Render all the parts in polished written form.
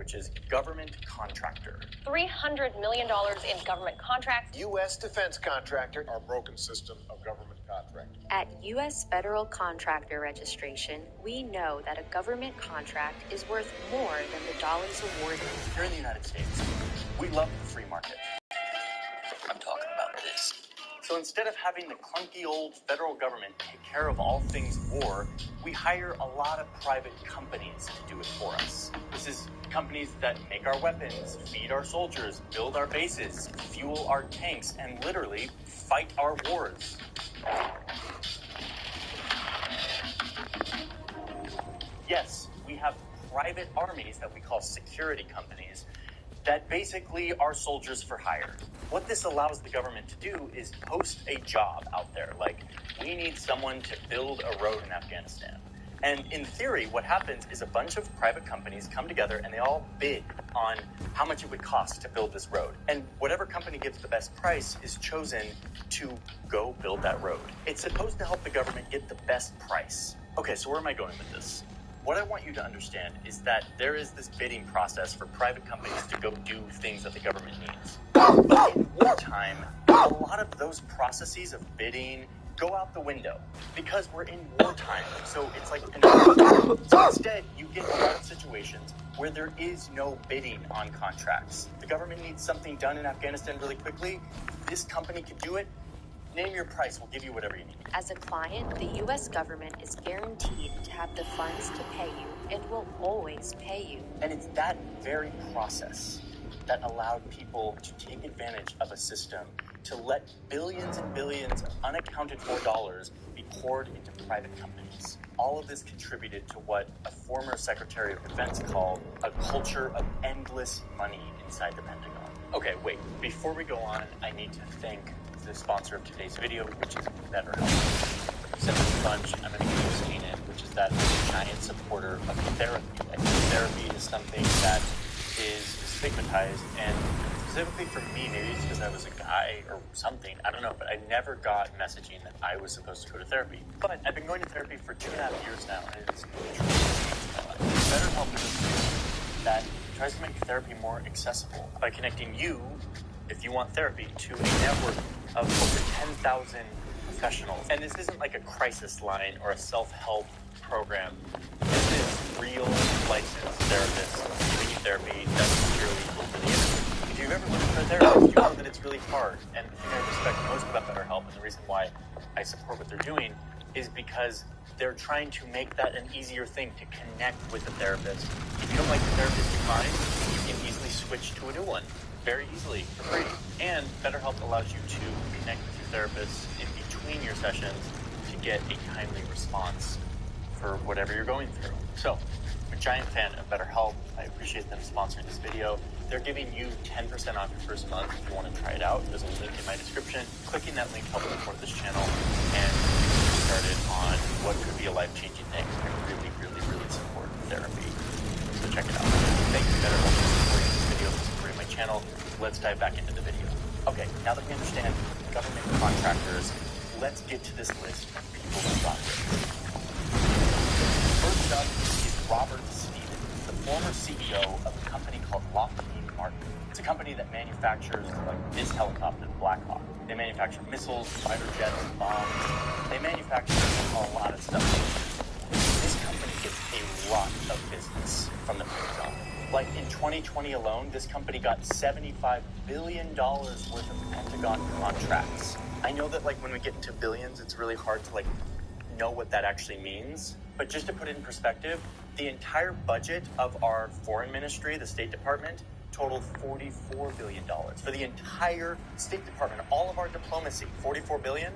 which is government contractor. $300 million in government contracts. U.S. defense contractor. Our broken system of government contracting. At U.S. Federal Contractor Registration, we know that a government contract is worth more than the dollars awarded. Here in the United States, we love the free market. I'm talking about this. So instead of having the clunky old federal government take care of all things war, we hire a lot of private companies to do it for us. This is companies that make our weapons, feed our soldiers, build our bases, fuel our tanks, and literally fight our wars. Yes, we have private armies that we call security companies that basically are soldiers for hire. What this allows the government to do is post a job out there, like, we need someone to build a road in Afghanistan. And in theory, what happens is a bunch of private companies come together and they all bid on how much it would cost to build this road. And whatever company gives the best price is chosen to go build that road. It's supposed to help the government get the best price. Okay, so where am I going with this? What I want you to understand is that there is this bidding process for private companies to go do things that the government needs. But in wartime, a lot of those processes of bidding go out the window because we're in wartime. So it's like, so instead, you get a lot of situations where there is no bidding on contracts. The government needs something done in Afghanistan really quickly. This company could do it. Name your price. We'll give you whatever you need. As a client, the U.S. government is guaranteed to have the funds to pay you and will always pay you. And it's that very process that allowed people to take advantage of a system to let billions and billions of unaccounted for dollars be poured into private companies. All of this contributed to what a former Secretary of Defense called a culture of endless money inside the Pentagon. Okay, wait. Before we go on, I need to thank the sponsor of today's video, which is BetterHelp. I've said this a bunch, I'm going to keep saying it, which is that I'm a giant supporter of therapy. I think therapy is something that is stigmatized, and specifically for me, maybe it's because I was a guy or something, I don't know, but I never got messaging that I was supposed to go to therapy. But I've been going to therapy for 2.5 years now, and it's truly changed my life. BetterHelp is a solution that tries to make therapy more accessible by connecting you, if you want therapy, to a network of over 10,000 professionals. And this isn't like a crisis line or a self-help program. This is real licensed therapists giving you therapy that's securely over the internet. If you've ever looked for a therapist, you know that it's really hard. And the thing I respect most about BetterHelp, and the reason why I support what they're doing, is because they're trying to make that an easier thing to connect with a therapist. If you don't like the therapist you find, you can easily switch to a new one very easily for free. And BetterHelp allows you to connect with your therapist in between your sessions to get a timely response for whatever you're going through. So, I'm a giant fan of BetterHelp. I appreciate them sponsoring this video. They're giving you 10% off your first month if you want to try it out. There's a link in my description. Clicking that link helps support this channel and get started on what could be a life-changing thing. I really, really, really support therapy. So check it out. Thank you, BetterHelp, for supporting this video, for supporting my channel. Let's dive back into the video. Okay, now that we understand government contractors, let's get to this list of people who got this. First up is Robert Stevens, the former CEO of a company called Lockheed Martin. It's a company that manufactures like this helicopter, the Black Hawk. They manufacture missiles, fighter jets, bombs. They manufacture a lot of stuff. This company gets a lot of business from the Pentagon. Like in 2020 alone, this company got $75 billion worth of Pentagon contracts. I know that like when we get into billions, it's really hard to like know what that actually means. But just to put it in perspective, the entire budget of our foreign ministry, the State Department, totaled $44 billion. For the entire State Department, all of our diplomacy, $44 billion.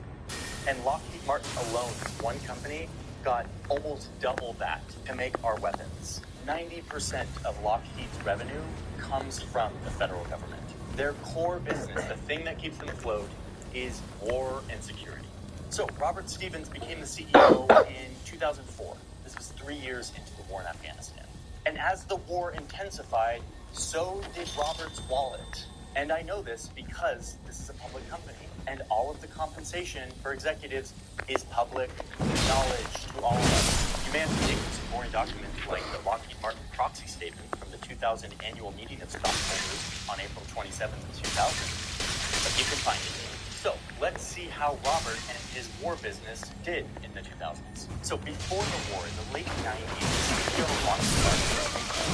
And Lockheed Martin alone, one company, got almost double that to make our weapons. 90% of Lockheed's revenue comes from the federal government. Their core business, the thing that keeps them afloat, is war and security. So Robert Stevens became the CEO in 2004. This was 3 years into the war in Afghanistan. And as the war intensified, so did Robert's wallet. And I know this because this is a public company, and all of the compensation for executives is public knowledge to all of us. You may have to take some boring documents like the Lockheed Martin proxy statement from the 2000 annual meeting of stockholders on April 27th of 2000, but you can find it. So, let's see how Robert and his war business did in the 2000s. So, before the war, in the late 90s, the CEO of Lockheed Martin was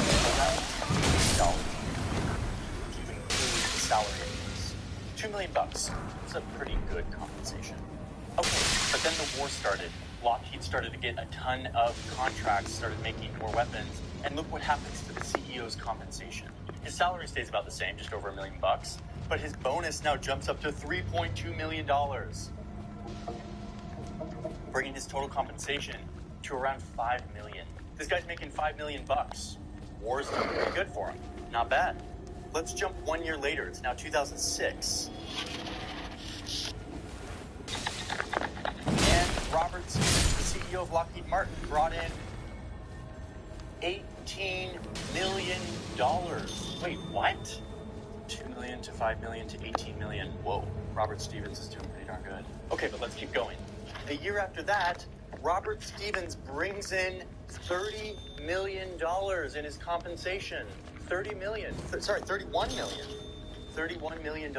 making around $10 million to include the salary increase. $2 million. It's a pretty good compensation. Okay, but then the war started. Lockheed started to get a ton of contracts, started making more weapons, and look what happens to the CEO's compensation. His salary stays about the same, just over $1 million, but his bonus now jumps up to $3.2 million, bringing his total compensation to around $5 million. This guy's making $5 million. War's doing pretty good for him. Not bad. Let's jump 1 year later. It's now 2006. Robert Stevens, the CEO of Lockheed Martin, brought in $18 million. Wait, what? 2 million to 5 million to 18 million. Whoa, Robert Stevens is doing pretty darn good. Okay, but let's keep going. The year after that, Robert Stevens brings in $30 million in his compensation. 31 million. $31 million.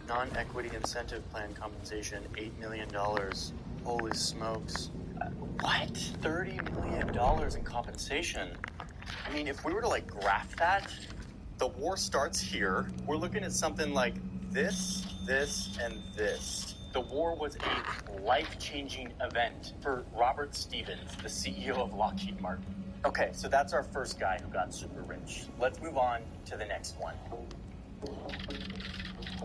Non-equity incentive plan compensation, $8 million. Holy smokes. What? $30 million in compensation? I mean, if we were to, graph that, the war starts here. We're looking at something like this, and this. The war was a life-changing event for Robert Stevens, the CEO of Lockheed Martin. Okay, so that's our first guy who got super rich. Let's move on to the next one.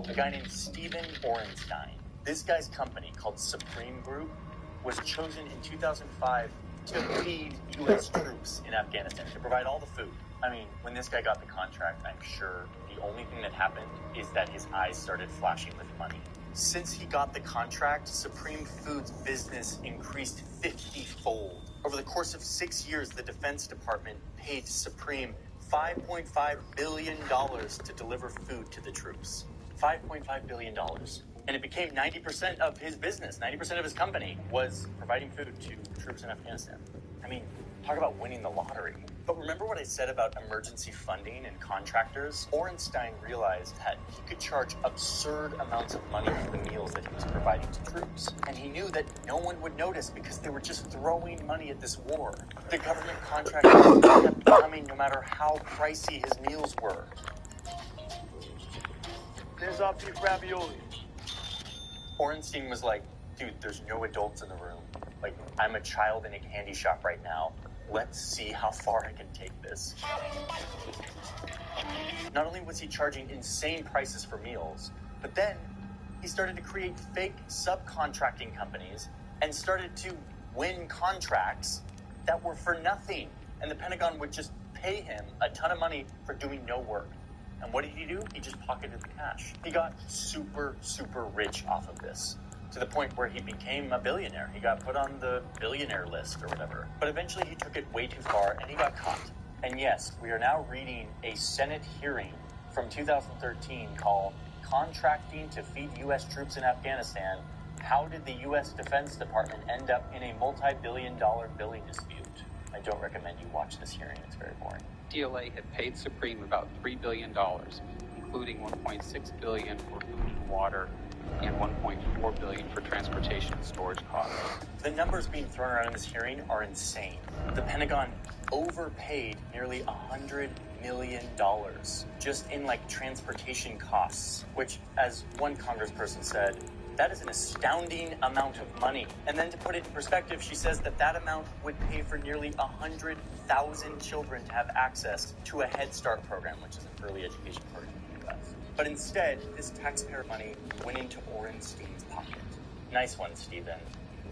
A guy named Stephen Orenstein. This guy's company, called Supreme Group, was chosen in 2005 to feed U.S. troops in Afghanistan, to provide all the food. I mean, when this guy got the contract, I'm sure the only thing that happened is that his eyes started flashing with money. Since he got the contract, Supreme Food's business increased 50-fold. Over the course of 6 years, the Defense Department paid Supreme $5.5 billion to deliver food to the troops. $5.5 billion. And it became 90% of his business. 90% of his company was providing food to troops in Afghanistan. I mean, talk about winning the lottery. But remember what I said about emergency funding and contractors? Orenstein realized that he could charge absurd amounts of money for the meals that he was providing to troops. And he knew that no one would notice because they were just throwing money at this war. The government contractors kept coming no matter how pricey his meals were. There's our beef ravioli. Orenstein was like, dude, there's no adults in the room. I'm a child in a candy shop right now. Let's see how far I can take this. Not only was he charging insane prices for meals, but then he started to create fake subcontracting companies and started to win contracts that were for nothing. And the Pentagon would just pay him a ton of money for doing no work. And what did he do? He just pocketed the cash. He got super, super rich off of this, to the point where he became a billionaire. He got put on the billionaire list or whatever. But eventually he took it way too far and he got caught. And yes, we are now reading a Senate hearing from 2013 called Contracting to Feed U.S. Troops in Afghanistan. How did the U.S. Defense Department end up in a multi-billion-dollar billing dispute? I don't recommend you watch this hearing. It's very boring. DLA had paid Supreme about $3 billion, including $1.6 billion for food and water and $1.4 billion for transportation and storage costs. The numbers being thrown around in this hearing are insane. The Pentagon overpaid nearly $100 million just in transportation costs, which, as one congressperson said, that is an astounding amount of money. And then to put it in perspective, she says that amount would pay for nearly 100,000 children to have access to a Head Start program, which is an early education program in the U.S. But instead, this taxpayer money went into Orenstein's pocket. Nice one, Stephen.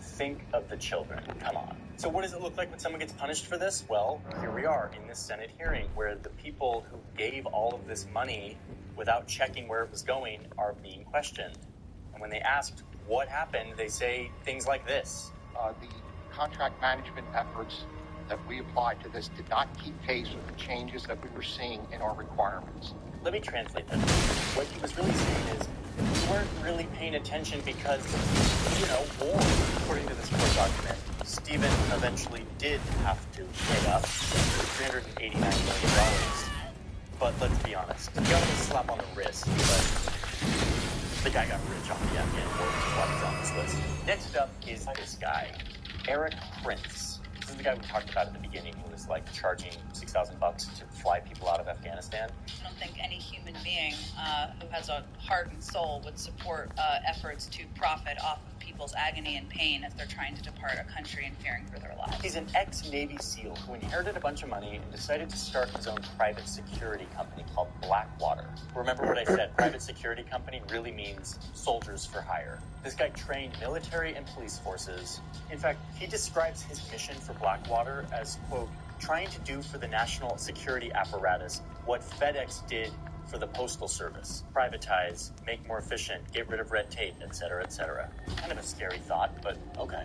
Think of the children. Come on. So what does it look like when someone gets punished for this? Well, here we are in this Senate hearing where the people who gave all of this money without checking where it was going are being questioned. And when they asked what happened, they say things like this. The contract management efforts that we applied to this did not keep pace with the changes that we were seeing in our requirements. Let me translate that. What he was really saying is, we weren't really paying attention because, war, according to this court document, Stephen eventually did have to pay up $389 million. But let's be honest, he got a slap on the wrist, but the guy got rich off the Afghan war, which is why he's on this list. Next up is this guy, Eric Prince. This is the guy we talked about at the beginning who was like charging $6,000 to fly people out of Afghanistan. I don't think any human being who has a heart and soul would support efforts to profit off of people's agony and pain as they're trying to depart a country and fearing for their lives. He's an ex-Navy SEAL who inherited a bunch of money and decided to start his own private security company called Blackwater. Remember what I said, private security company really means soldiers for hire. This guy trained military and police forces. In fact, he describes his mission for Blackwater as, quote, trying to do for the national security apparatus what FedEx did for the Postal Service. Privatize, make more efficient, get rid of red tape, etc., etc. Kind of a scary thought, but okay.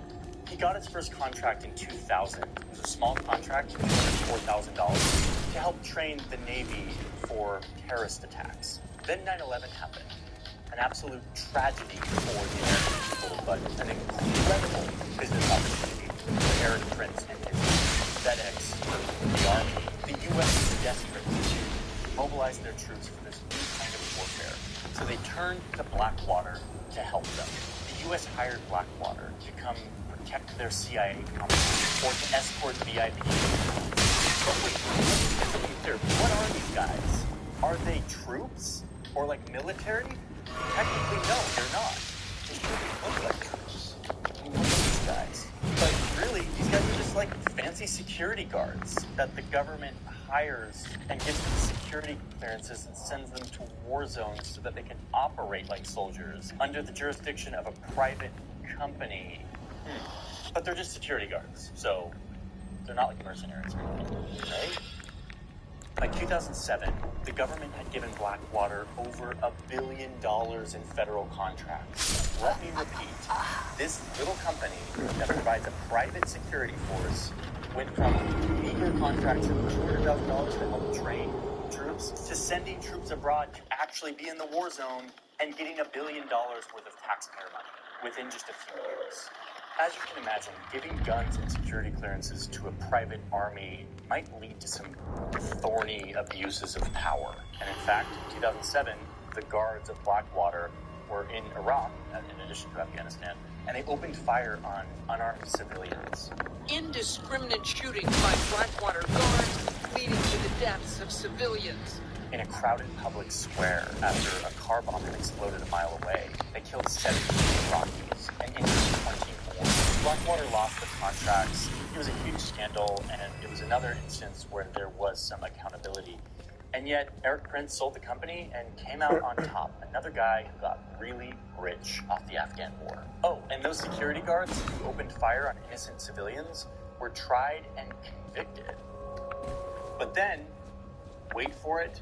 He got his first contract in 2000. It was a small contract for $4,000 to help train the Navy for terrorist attacks. Then 9/11 happened. An absolute tragedy for the American people, but an incredible business opportunity for Eric Prince and his FedEx, the Army. The U.S. is desperate to mobilize their troops for this new kind of warfare. So they turned to Blackwater to help them. The U.S. hired Blackwater to come protect their CIA company or to escort VIPs. But wait, let's be clear. What are these guys? Are they troops or like military? Technically, no, they're not. They shouldn't look like troops. I mean, look at these guys. But really, these guys are just like fancy security guards that the government hires and gives them security clearances and sends them to war zones so that they can operate like soldiers under the jurisdiction of a private company. But they're just security guards, so they're not like mercenaries or anything, right? By 2007, the government had given Blackwater over $1 billion in federal contracts. Let me repeat, this little company that provides a private security force went from meager contracts of $200,000 to help train troops to sending troops abroad to actually be in the war zone and getting $1 billion worth of taxpayer money within just a few years. As you can imagine, giving guns and security clearances to a private army might lead to some thorny abuses of power. And in fact, in 2007, the guards of Blackwater were in Iraq, in addition to Afghanistan, and they opened fire on unarmed civilians. Indiscriminate shooting by Blackwater guards leading to the deaths of civilians. In a crowded public square, after a car bomb had exploded a mile away, they killed 17 Iraqis and injured 20 more. Blackwater lost the contracts. It was a huge scandal, and it was another instance where there was some accountability. And yet, Eric Prince sold the company and came out on top. Another guy who got really rich off the Afghan war. Oh, and those security guards who opened fire on innocent civilians were tried and convicted. But then, wait for it,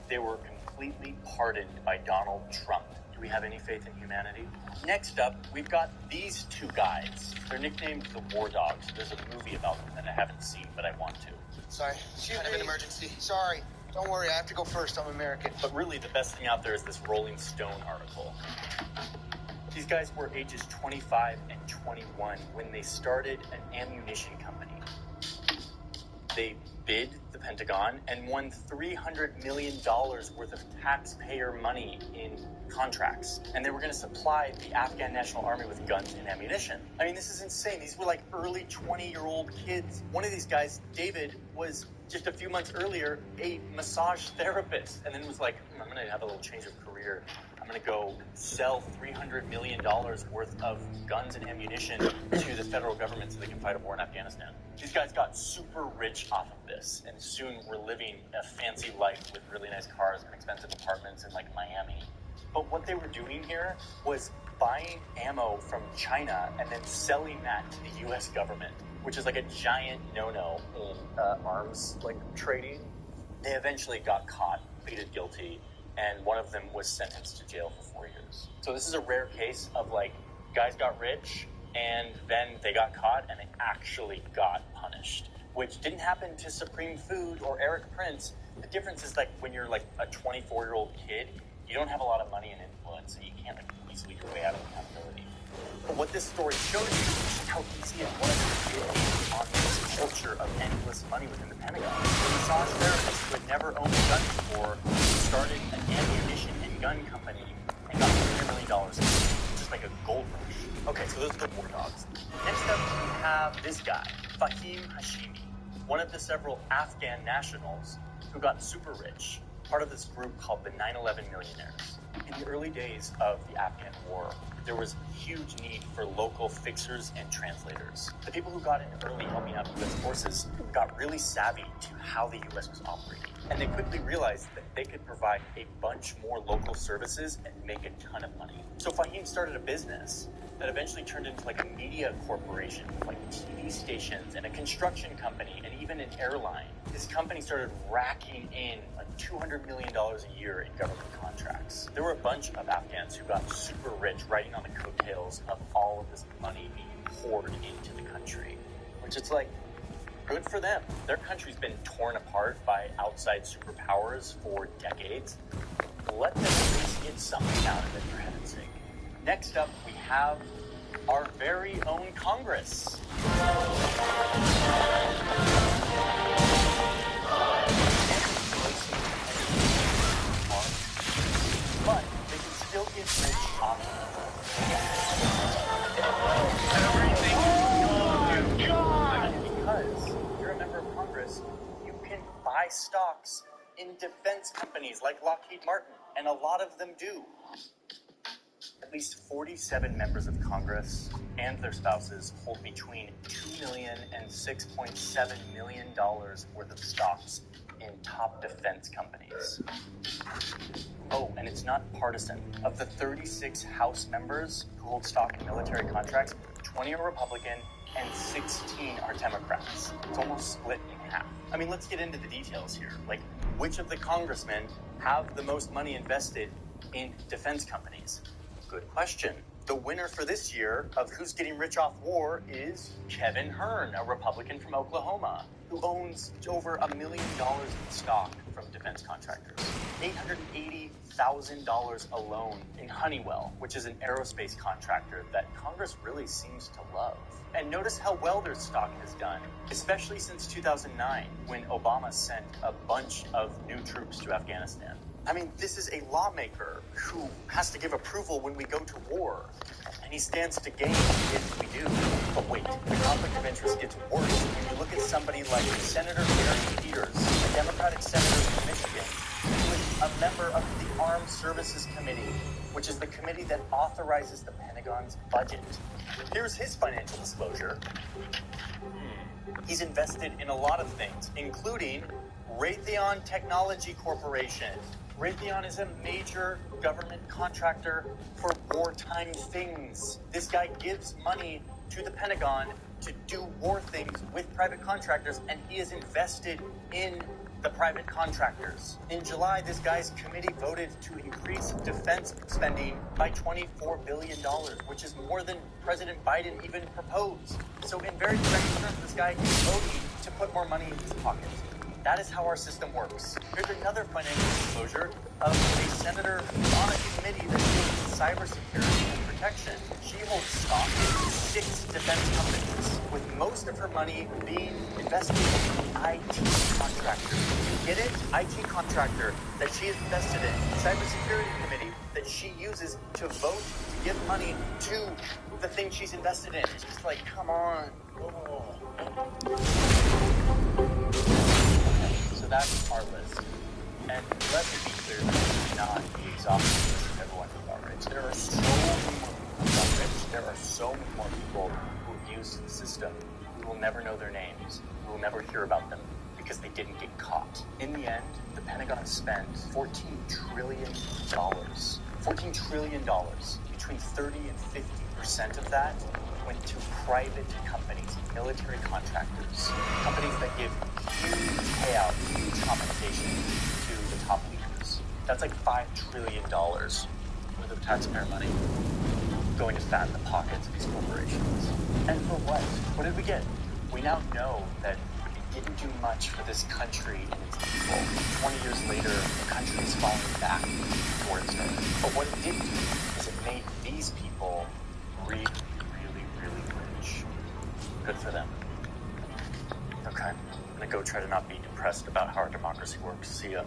they were completely pardoned by Donald Trump. Do we have any faith in humanity? Next up, we've got these two guys. They're nicknamed the War Dogs. There's a movie about them that I haven't seen, but I want to. Sorry, kind of an emergency. Sorry. Don't worry, I have to go first. I'm American. But really, the best thing out there is this Rolling Stone article. These guys were ages 25 and 21 when they started an ammunition company. They bid the Pentagon and won $300 million worth of taxpayer money in contracts. And they were going to supply the Afghan National Army with guns and ammunition. I mean, this is insane. These were like early 20-year-old kids. One of these guys, David, was just a few months earlier a massage therapist, and then was like, I'm going to have a little change of career. I'm going to go sell $300 million worth of guns and ammunition to the federal government so they can fight a war in Afghanistan. These guys got super rich off of this, and soon were living a fancy life with really nice cars and expensive apartments in, like, Miami. But what they were doing here was buying ammo from China and then selling that to the U.S. government, which is like a giant no-no in arms, like, trading. They eventually got caught, pleaded guilty, and one of them was sentenced to jail for 4 years. So this is a rare case of, like, guys got rich, and then they got caught, and they actually got punished, which didn't happen to Supreme Food or Eric Prince. The difference is, like, when you're, like, a 24-year-old kid, you don't have a lot of money and influence, so you can't easily your way out of accountability. But what this story shows you is how easy it was to create on this culture of endless money within the Pentagon. A massage therapist who had never owned a gun before started an ammunition and gun company and got $300 million, just like a gold rush. Okay, so those are the war dogs. Next up, we have this guy, Fahim Hashimi, one of the several Afghan nationals who got super rich, part of this group called the 9/11 millionaires. In the early days of the Afghan war, there was huge need for local fixers and translators. The people who got in early helping out U.S. forces got really savvy to how the U.S. was operating. And they quickly realized that they could provide a bunch more local services and make a ton of money. So Fahim started a business that eventually turned into like a media corporation with like TV stations and a construction company and even an airline. This company started racking in like $200 million a year in government contracts. There were a bunch of Afghans who got super rich riding on the coattails of all of this money being poured into the country, which it's like, good for them. Their country's been torn apart by outside superpowers for decades. Let them at least get something out of it, for heaven's sake. Next up, we have our very own Congress. But they can still get rich off because you're a member of Congress, you can buy stocks in defense companies like Lockheed Martin, and a lot of them do. At least 47 members of Congress and their spouses hold between $2 million and $6.7 million worth of stocks in top defense companies. Oh, and it's not partisan. Of the 36 House members who hold stock in military contracts, 20 are Republican and 16 are Democrats. It's almost split in half. I mean, let's get into the details here. Like, which of the congressmen have the most money invested in defense companies? Good question. The winner for this year of Who's Getting Rich Off War is Kevin Hearn, a Republican from Oklahoma, who owns over $1 million in stock from defense contractors. $880,000 alone in Honeywell, which is an aerospace contractor that Congress really seems to love. And notice how well their stock has done, especially since 2009, when Obama sent a bunch of new troops to Afghanistan. I mean, this is a lawmaker who has to give approval when we go to war, and he stands to gain if we do. But wait, the conflict of interest gets worse when you look at somebody like Senator Gary Peters, a Democratic senator from Michigan, who is a member of the Armed Services Committee, which is the committee that authorizes the Pentagon's budget. Here's his financial disclosure. He's invested in a lot of things, including Raytheon Technology Corporation. Raytheon is a major government contractor for wartime things. This guy gives money to the Pentagon to do war things with private contractors, and he is invested in the private contractors. In July, this guy's committee voted to increase defense spending by $24 billion, which is more than President Biden even proposed. So in very direct terms, this guy is voting to put more money in his pocket. That is how our system works. Here's another financial disclosure of a senator on a committee that deals with cybersecurity and protection. She holds stock in 6 defense companies, with most of her money being invested in IT contractors. You get it? IT contractor that she is invested in. Cybersecurity committee that she uses to vote to give money to the thing she's invested in. It's just like, come on. Oh. So that's our list. And let me be clear, this is not the exhaustive list of everyone who got rich. There are so many more people who got rich. There are so many more people who abused the system. We will never know their names. We will never hear about them because they didn't get caught. In the end, the Pentagon spent $14 trillion. $14 trillion. Between 30 and 50% of that went to private companies, military contractors, companies that give huge payouts, huge compensation to the top leaders. That's like $5 trillion worth of taxpayer money going to fatten the pockets of these corporations. And for what? What did we get? We now know that didn't do much for this country and its people. 20 years later, the country is falling back to where it started. But what it did do is it made these people really, really, really rich. Good for them. Okay, I'm gonna go try to not be depressed about how our democracy works. See ya.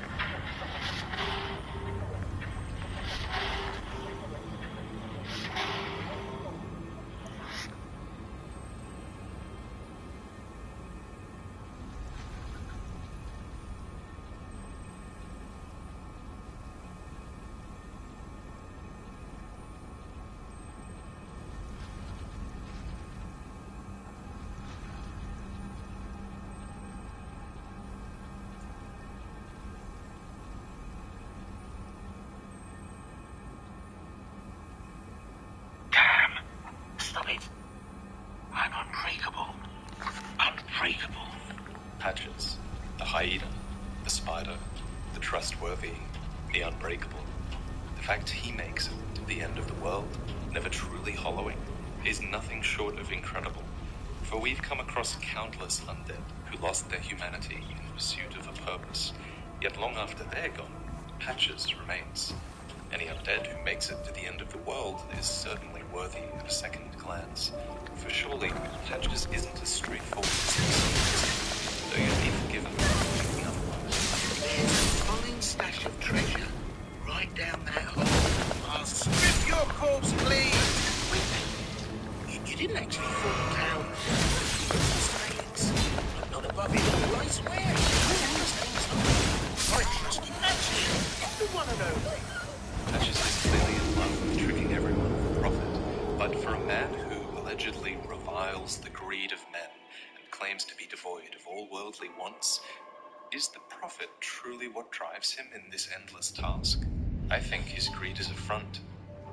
Stop it. I'm unbreakable. Unbreakable. Patches, the hyena, the spider, the trustworthy, the unbreakable. The fact he makes it to the end of the world, never truly hollowing, is nothing short of incredible. For we've come across countless undead who lost their humanity in pursuit of a purpose, yet long after they're gone, Patches remains. Any undead who makes it to the end of the world is certainly worthy of a second glance. For surely, Patches isn't as straightforward as it seems, though you'd be forgiven for thinking otherwise. There's a fine stash of treasure right down that hole. I'll strip your corpse clean. Wait, you didn't actually fall down. Mistakes. I'm not above it all, I swear. I trust you, Patches. The one and only. Patches is clearly in love with tricking everyone for profit, but for a man who allegedly reviles the greed of men and claims to be devoid of all worldly wants, is the profit truly what drives him in this endless task? I think his greed is a front,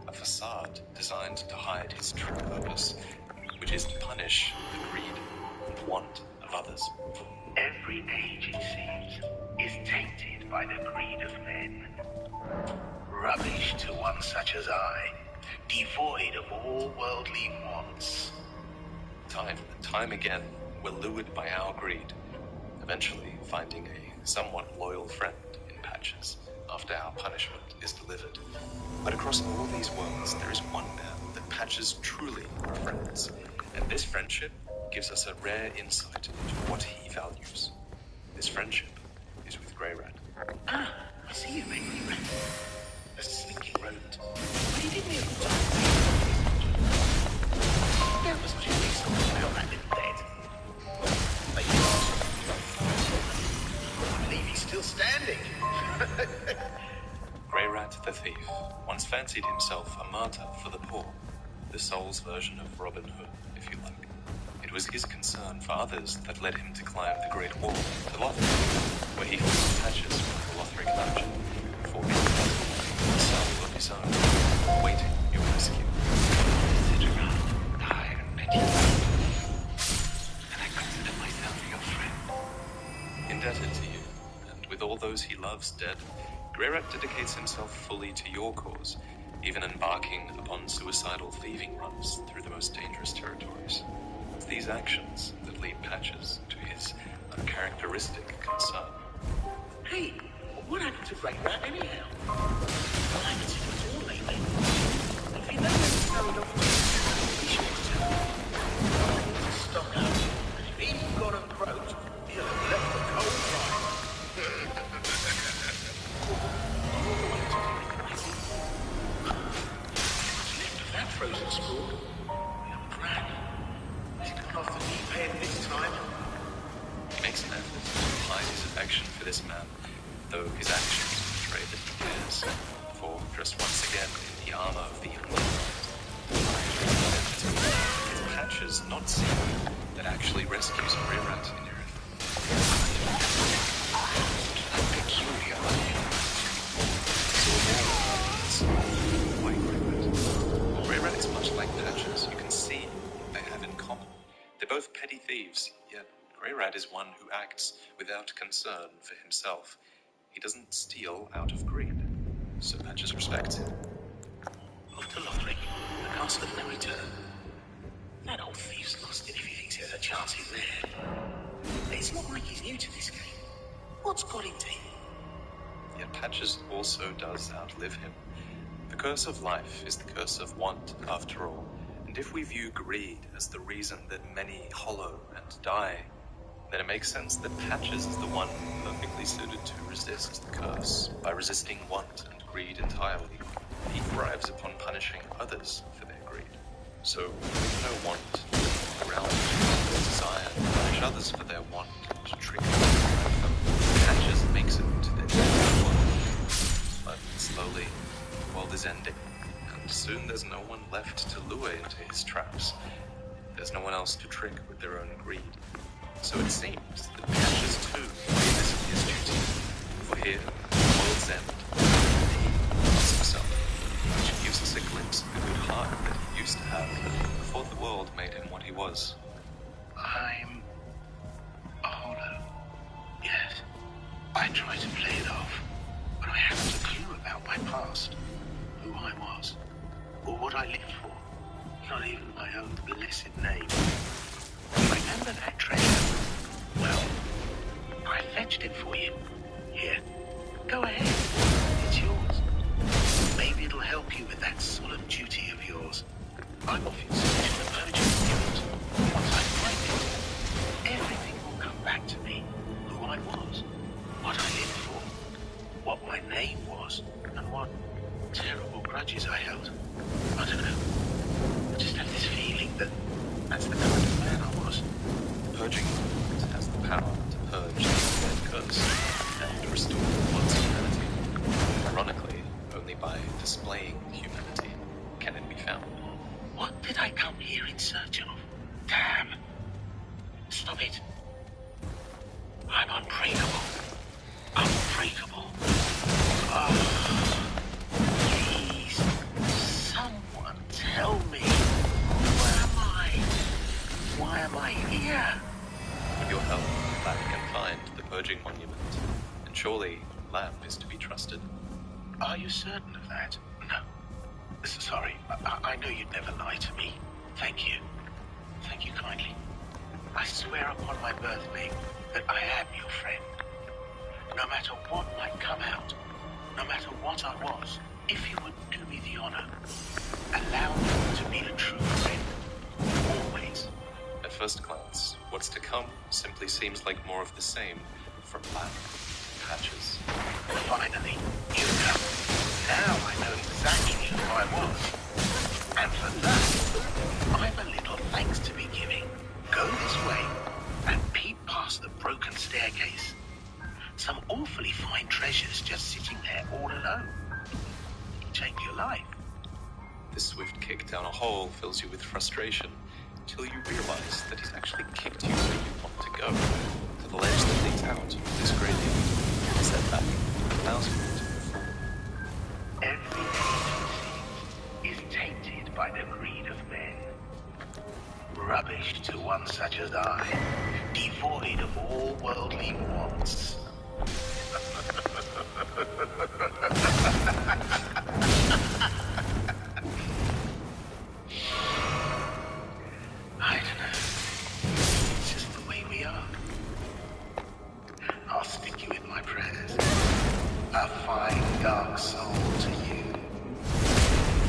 a facade designed to hide his true purpose, which is to punish the greed and want of others. Every age, it seems, is tainted by the greed of men. Rubbish to one such as I, devoid of all worldly wants. Time and time again, we're lured by our greed, eventually finding a somewhat loyal friend in Patches after our punishment is delivered. But across all these worlds, there is one man that Patches truly befriends, and this friendship gives us a rare insight into what he values. This friendship is with Grey Rat. Ah, I see you, mate. A sneaking rodent. But he did me a good job. There was much reason about that little dead. But you I believe he's still standing. Grey Rat the Thief once fancied himself a martyr for the poor, the soul's version of Robin Hood, if you like. It was his concern for others that led him to climb the Great Wall to Lothric, where he fought Patches from the Lothric dungeon before being a son of his own, waiting your rescue. I met you, and I consider myself your friend. Indebted to you, and with all those he loves dead, Grey Rat dedicates himself fully to your cause, even embarking upon suicidal thieving runs through the most dangerous territories. It's these actions that lead Patches to his uncharacteristic concern. Hey, what happened to Grey Rat anyhow? I haven't seen him at all lately. If you know where he's going off to, be sure to tell me. I need to stock up, and if he's gone and croaked, he'll have left the cold dry. That frozen school. Young Brad. He's gone off the deep end this time. He makes an effort to hide his affection for this man, though his actions betray that he cares. For, dressed once again in the armor of the it's Patches not seen that actually rescues Grey Rat in your Peculiar. Why Grey Rat? Grey Rat is much like Patches. You can see what they have in common. They're both petty thieves, yet Grey Rat is one who acts without concern for himself. He doesn't steal out of greed, so Patches respects him. Off to Lothric, the castle of no return. That old thief's lost it if he thinks he has a chance in there. It's not like he's new to this game. What's got into him? Yet Patches also does outlive him. The curse of life is the curse of want, after all. And if we view greed as the reason that many hollow and die, then it makes sense that Patches is the one perfectly suited to resist the curse. By resisting want and greed entirely, he thrives upon punishing others for their greed. So, with no want, around desire to punish others for their want, to trick them, Patches makes it to their death world. But slowly, the world is ending, and soon there's no one left to lure into his traps. There's no one else to trick with their own greed. So it seems that Patches too revisits his duty. For here, the world's end, he lost himself, which gives us a glimpse of the good heart that he used to have before the world made him what he was. I'm hollow. Yes. I try to play it off, but I haven't a clue about my past, who I was, or what I lived for. Not even my own blessed name. Remember that treasure? Well, I fetched it for you. Here, go ahead. It's yours. Maybe it'll help you with that solemn duty of yours. I'm off in search of the purging guild. Once I find it, everything will come back to me. Who I was, what I lived for, what my name was, and what terrible grudges I held. I don't know. I just have this feeling that that's the kind of man I was. The purging guild has the power to purge the dead curse and restore one's humanity. Ironically, only by displaying humanity can it be found. What did I come here in search of? Damn. Stop it. I'm unbreakable. Unbreakable. Oh, please, someone tell me. Where am I? Why am I here? With your help, Lab can find the purging monument. And surely, Lab is to be trusted. Are you certain of that? No. Sorry, I know you'd never lie to me. Thank you. Thank you kindly. I swear upon my birth name that I am your friend. No matter what might come out, no matter what I was, if you would do me the honor, allow me to be a true friend. Always. At first glance, what's to come simply seems like more of the same from Lab Patches. Finally, you come. Now I know exactly who I was. And for that, I've a little thanks to be giving. Go this way and peep past the broken staircase. Some awfully fine treasures just sitting there all alone. Change your life. This swift kick down a hole fills you with frustration until you realize that he's actually kicked you where you want to go, to the ledge that leads out of this gradient, set back 1,000 feet before. Everything you see is tainted by the greed of men. Rubbish to one such as I, devoid of all worldly wants. I don't know. It's just the way we are. I'll stick you in my prayers. A fine dark soul to you.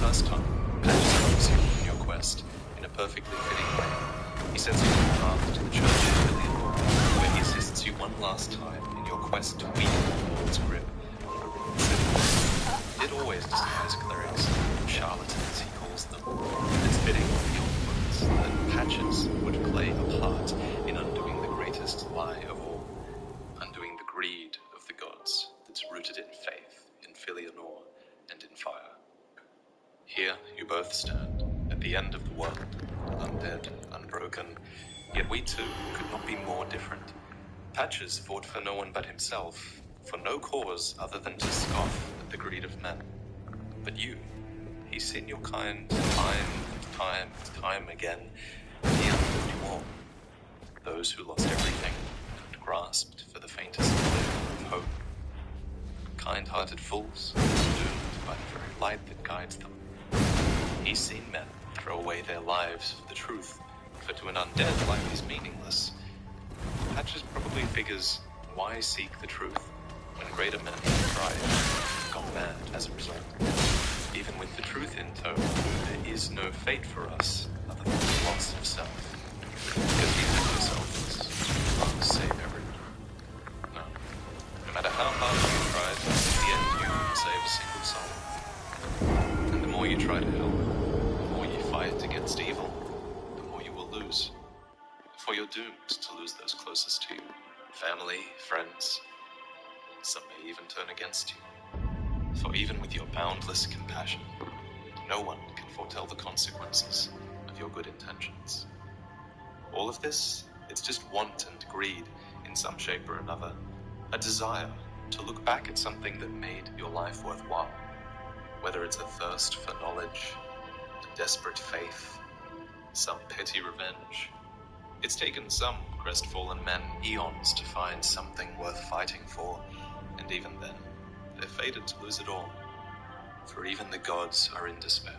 First time, Patches helps you in your quest in a perfectly fitting way. He sends you on the path to the church of Elden, where he assists you one last time in your quest to weaken the Lord's grip on the ruined city. It always despise clerics, charlatans he calls them. It's fitting beyond words that Patches would play a part in undoing the greatest lie of all, undoing the greed of the gods that's rooted in faith, in Filianor, and in fire. Here you both stand, at the end of the world, undead, unbroken, yet we two could not be more different. Patches fought for no one but himself, for no cause other than to scoff at the greed of men. But you, he's seen your kind time and time again, and he understood you all. Those who lost everything and grasped for the faintest glimmer of hope. Kind-hearted fools, doomed by the very light that guides them. He's seen men throw away their lives for the truth, for to an undead life is meaningless. that just probably figures, why seek the truth when greater men have tried, gone mad as a result? Even with the truth in tow, there is no fate for us other than the loss of self. Because even if yourself is won't save everyone. No. No matter how hard you tried, in the end you won't save a single soul. And the more you try to help, the more you fight against evil, the more you will lose. For you're doomed to lose those closest to you. Family, friends, some may even turn against you. For even with your boundless compassion, no one can foretell the consequences of your good intentions. All of this, it's just want and greed in some shape or another. A desire to look back at something that made your life worthwhile. Whether it's a thirst for knowledge, a desperate faith, some petty revenge. It's taken some crestfallen men eons to find something worth fighting for, and even then, they're fated to lose it all. For even the gods are in despair,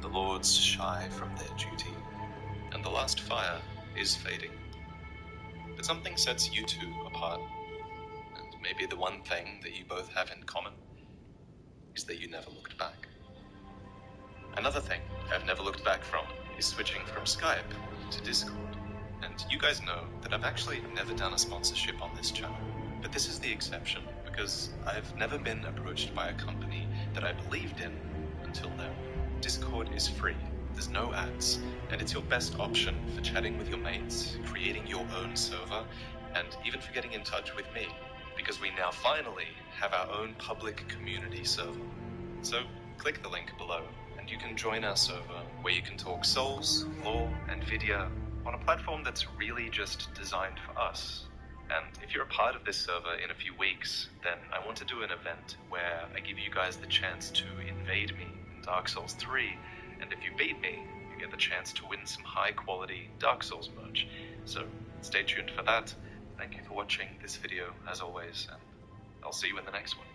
the lords shy from their duty, and the last fire is fading. But something sets you two apart, and maybe the one thing that you both have in common is that you never looked back. Another thing I've never looked back from is switching from Skype to Discord. And you guys know that I've actually never done a sponsorship on this channel. But this is the exception, because I've never been approached by a company that I believed in until now. Discord is free, there's no ads, and it's your best option for chatting with your mates, creating your own server, and even for getting in touch with me, because we now finally have our own public community server. So click the link below, and you can join our server, where you can talk Souls, lore, and video on a platform that's really just designed for us. And if you're a part of this server in a few weeks, then I want to do an event where I give you guys the chance to invade me in Dark Souls 3, and if you beat me, you get the chance to win some high-quality Dark Souls merch. So stay tuned for that. Thank you for watching this video, as always, and I'll see you in the next one.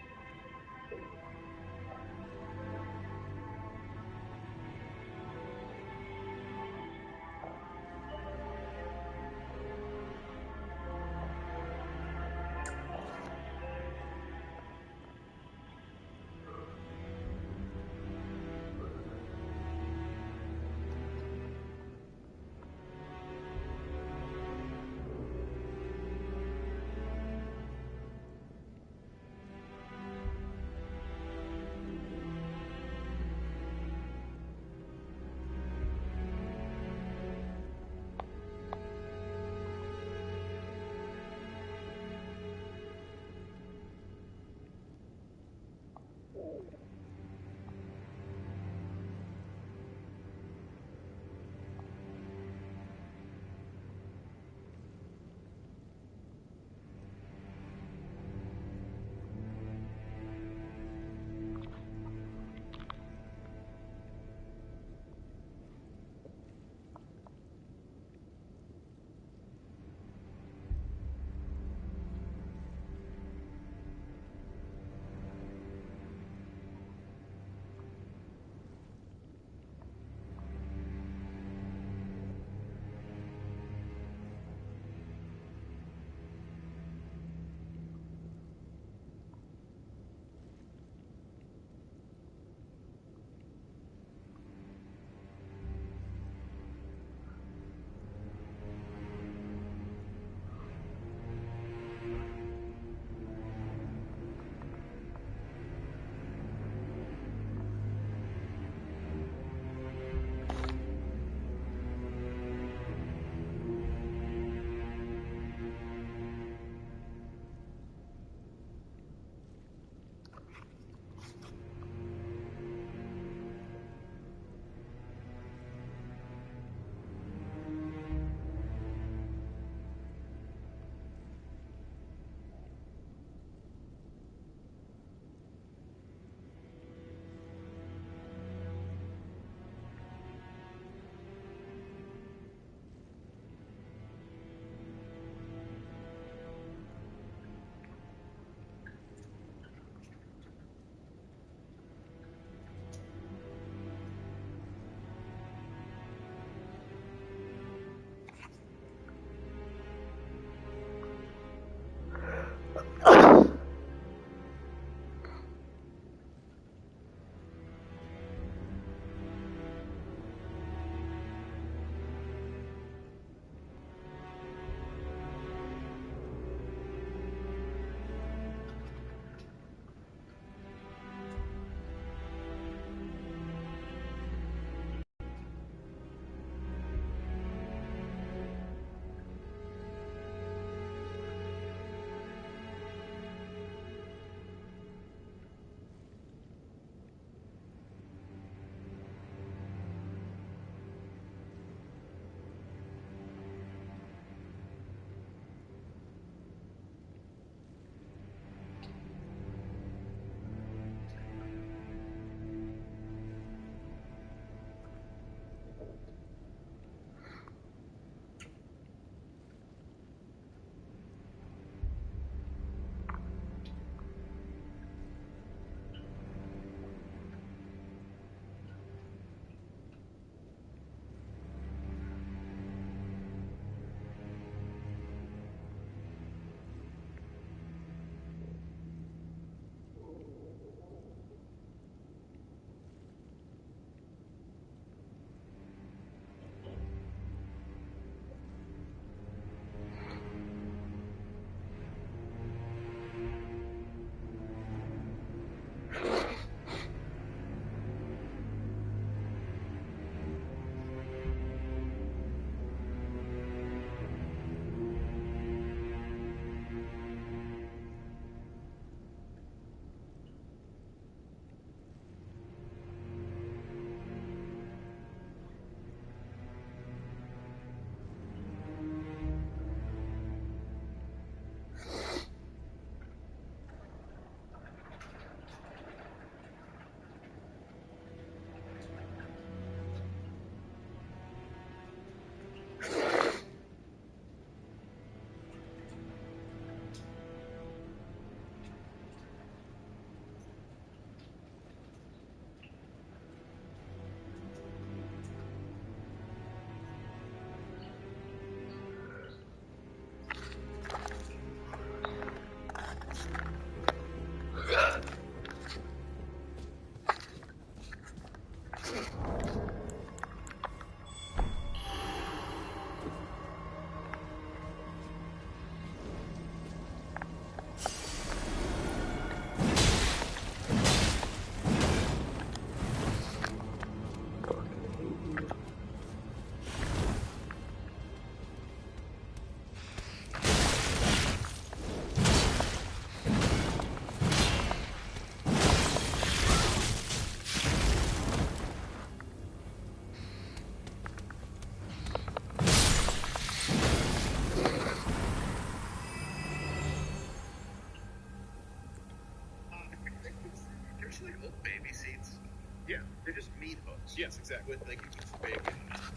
actually hook baby seats? Yeah. They're just meat hooks. Yes, exactly. With like for bacon.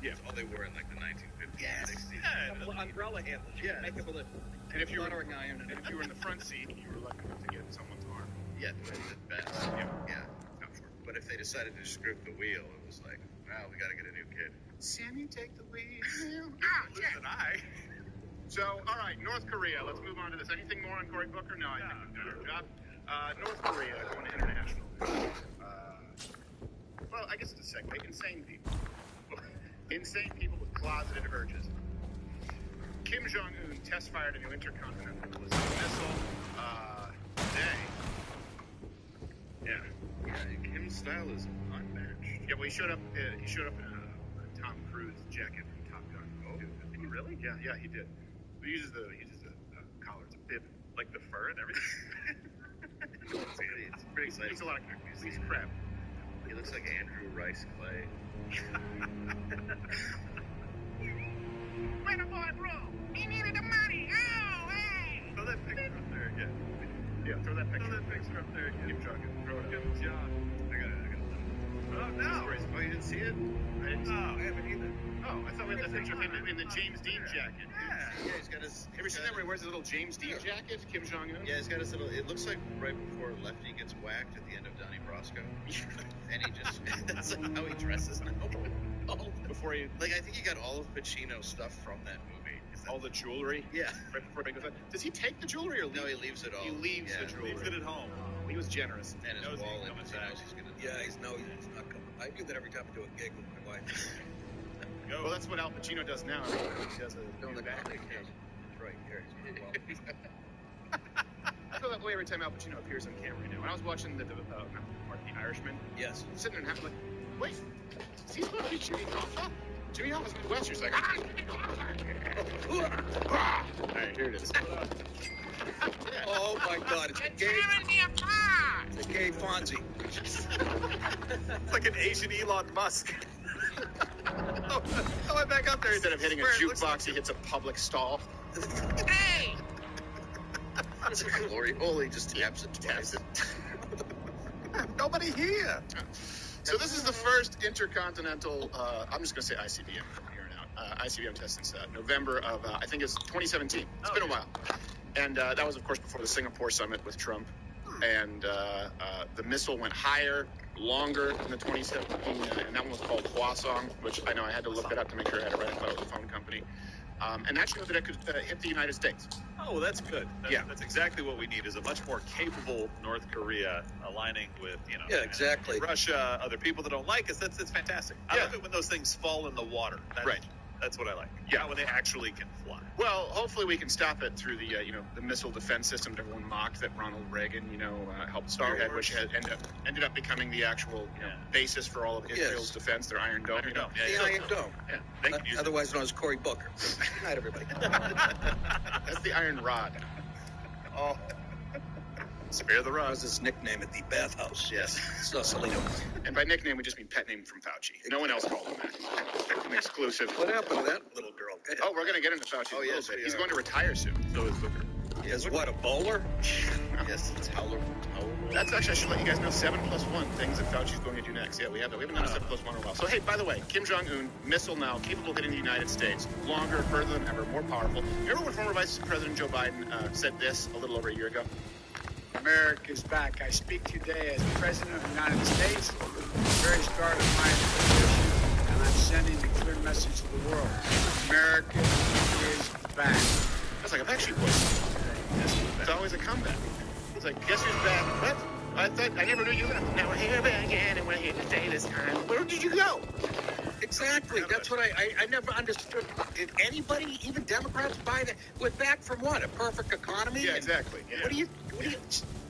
Yeah. That's all they were in like the 1950s, Yes. 60s. Yeah. Umbrella handles. You can make them with a And if you were soldering iron. and if you were in the front seat, you were lucky enough to get someone's arm. Yeah, at best. Yeah. Not sure. But if they decided to just grip the wheel, it was like, wow, we got to get a new kid. Sammy, take the wheel. Listen, So, all right, North Korea. Let's move on to this. Anything more on Cory Booker? No, I think we've done our job. North Korea going international. Well, I guess it's a segue. Insane people. Insane people with closeted urges. Kim Jong-un test fired a new intercontinental ballistic missile today. Yeah. Kim's style is unmatched. Yeah, well, he showed up in a Tom Cruise jacket from Top Gun. Oh, did he really? Yeah, he did. He uses the collar. It's a bib, like the fur and everything. It's pretty exciting. He's a lot of characters. He's crap. He looks like Andrew Rice Clay. Where the boy Bro? He needed the money. Oh, hey! Throw that picture up there again. Yeah, throw that picture up there again. Keep jogging. Throw it. Good job. I got it. Oh, no. Oh, you didn't see it? I didn't see it. I haven't either. Oh, I thought we had the picture of him in the James Dean jacket. Yeah, he's got his... Ever seen that where he wears his little James Dean jacket, Kim Jong-un? Yeah, he's got his little... It looks like right before Lefty gets whacked at the end of Donnie Brasco. And he just... That's like how he dresses now. Before he... Like, I think he got all of Pacino's stuff from that movie. All the jewelry? Yeah. Right before he goes out. Does he take the jewelry or leave? No, he leaves it all. He leaves the jewelry. Leaves it at home. He was generous. And his wallet. He knows he's gonna... Yeah, he's not coming. I do that every time I do a gig with my wife. Well, that's what Al Pacino does now. He does a new back. That's right. Here, he's well. I feel that way every time Al Pacino appears on camera right now. When I was watching the Irishman, yes, sitting there and like, wait, is he supposed to be Jimmy Hoffa? Jimmy Hoffa's Midwest. He's like, all right, here it is. Oh my God! It's a gay. It's a gay Fonzie. It's like an Asian Elon Musk. Oh, I'm back up there. Instead of hitting a jukebox, he hits a public stall. Hey! It's a glory hole. He just taps it twice. Nobody here. So this is the first intercontinental, I'm just going to say ICBM from here on out. ICBM test since November of, I think it's 2017. It's been a while. And that was, of course, before the Singapore summit with Trump. And the missile went higher, longer than the 2017, and that one was called Hwasong, which I know I had to look it up to make sure I had it right. I thought it was a phone company. And that showed that it could hit the United States. Oh, well, that's good. Yeah. That's exactly what we need, is a much more capable North Korea aligning with, Yeah, exactly. Russia, other people that don't like us. That's fantastic. I love it when those things fall in the water. That's what I like. Yeah. Not when they actually can fly. Well, hopefully we can stop it through the, the missile defense system that everyone mocked that Ronald Reagan, helped spearhead, which ended up becoming the actual basis for all of Israel's defense, their Iron Dome. The Iron Dome. Yeah. Otherwise known as Cory Booker. Good night, everybody. That's the Iron Rod. Oh. Spare the rod. That was his nickname at the bathhouse. Yes. Sausalito. And by nickname, we just mean pet name from Fauci. No one else called him that. An exclusive. What happened to that little girl? Oh, we're going to get into Fauci a little bit. He's going to retire soon. So is Booker. Is what, a bowler? Yes, it's Howler. That's actually, I should let you guys know 7+1 things that Fauci's going to do next. Yeah, we haven't done a 7+1 in a while. So, hey, by the way, Kim Jong-un, missile now, capable of hitting the United States, longer, further than ever, more powerful. Remember when former Vice President Joe Biden said this a little over a year ago? America's back. I speak today as President of the United States, at the very start of my administration, and I'm sending a clear message to the world. America is back. That's like a Backstreet voice. It's always a comeback. It's like, guess who's back? What? I never knew you left. Now we're here again, and we're here to stay this time. Where did you go? Exactly. That's what I never understood. Did anybody, even Democrats, buy that? We're back from what? A perfect economy? Yeah, exactly. Yeah. What do you?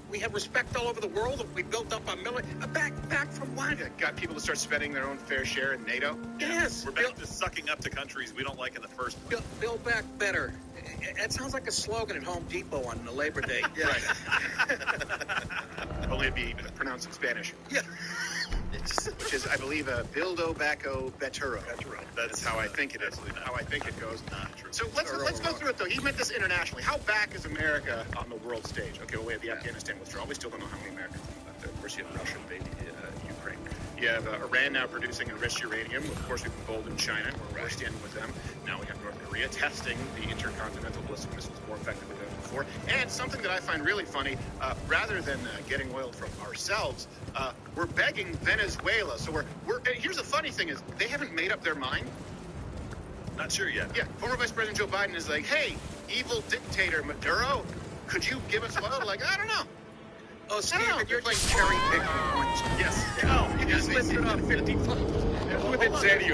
We have respect all over the world. We built up our military. Back from what? Yeah, got people to start spending their own fair share in NATO. Yes. We're back to sucking up to countries we don't like in the first place. Build back better. It sounds like a slogan at Home Depot on the Labor Day. Yeah. Right. Only it'd be pronounced in Spanish. Yeah. Which is, I believe, Bildo Bacco Beturo. That's how I think it is. How I think it goes. True. So let's go through it, though. He meant this internationally. How back is America on the world stage? Okay, well, we had the Afghanistan withdrawal. We still don't know how many Americans left there. Of course, you have Russia invade Ukraine. You have Iran now producing enriched uranium. Of course, we've emboldened China. We're standing with them. Now we have North Korea testing the intercontinental ballistic missiles more effectively than before. And something that I find really funny, rather than getting oil from ourselves, we're begging Venezuela. So here's the funny thing is they haven't made up their mind. Not sure yet. Yeah, former Vice President Joe Biden is like, hey, evil dictator Maduro, could you give us oil? Like, I don't know. Oh, Stephen, you're just cherry picking points. Yes. You just listed off 55.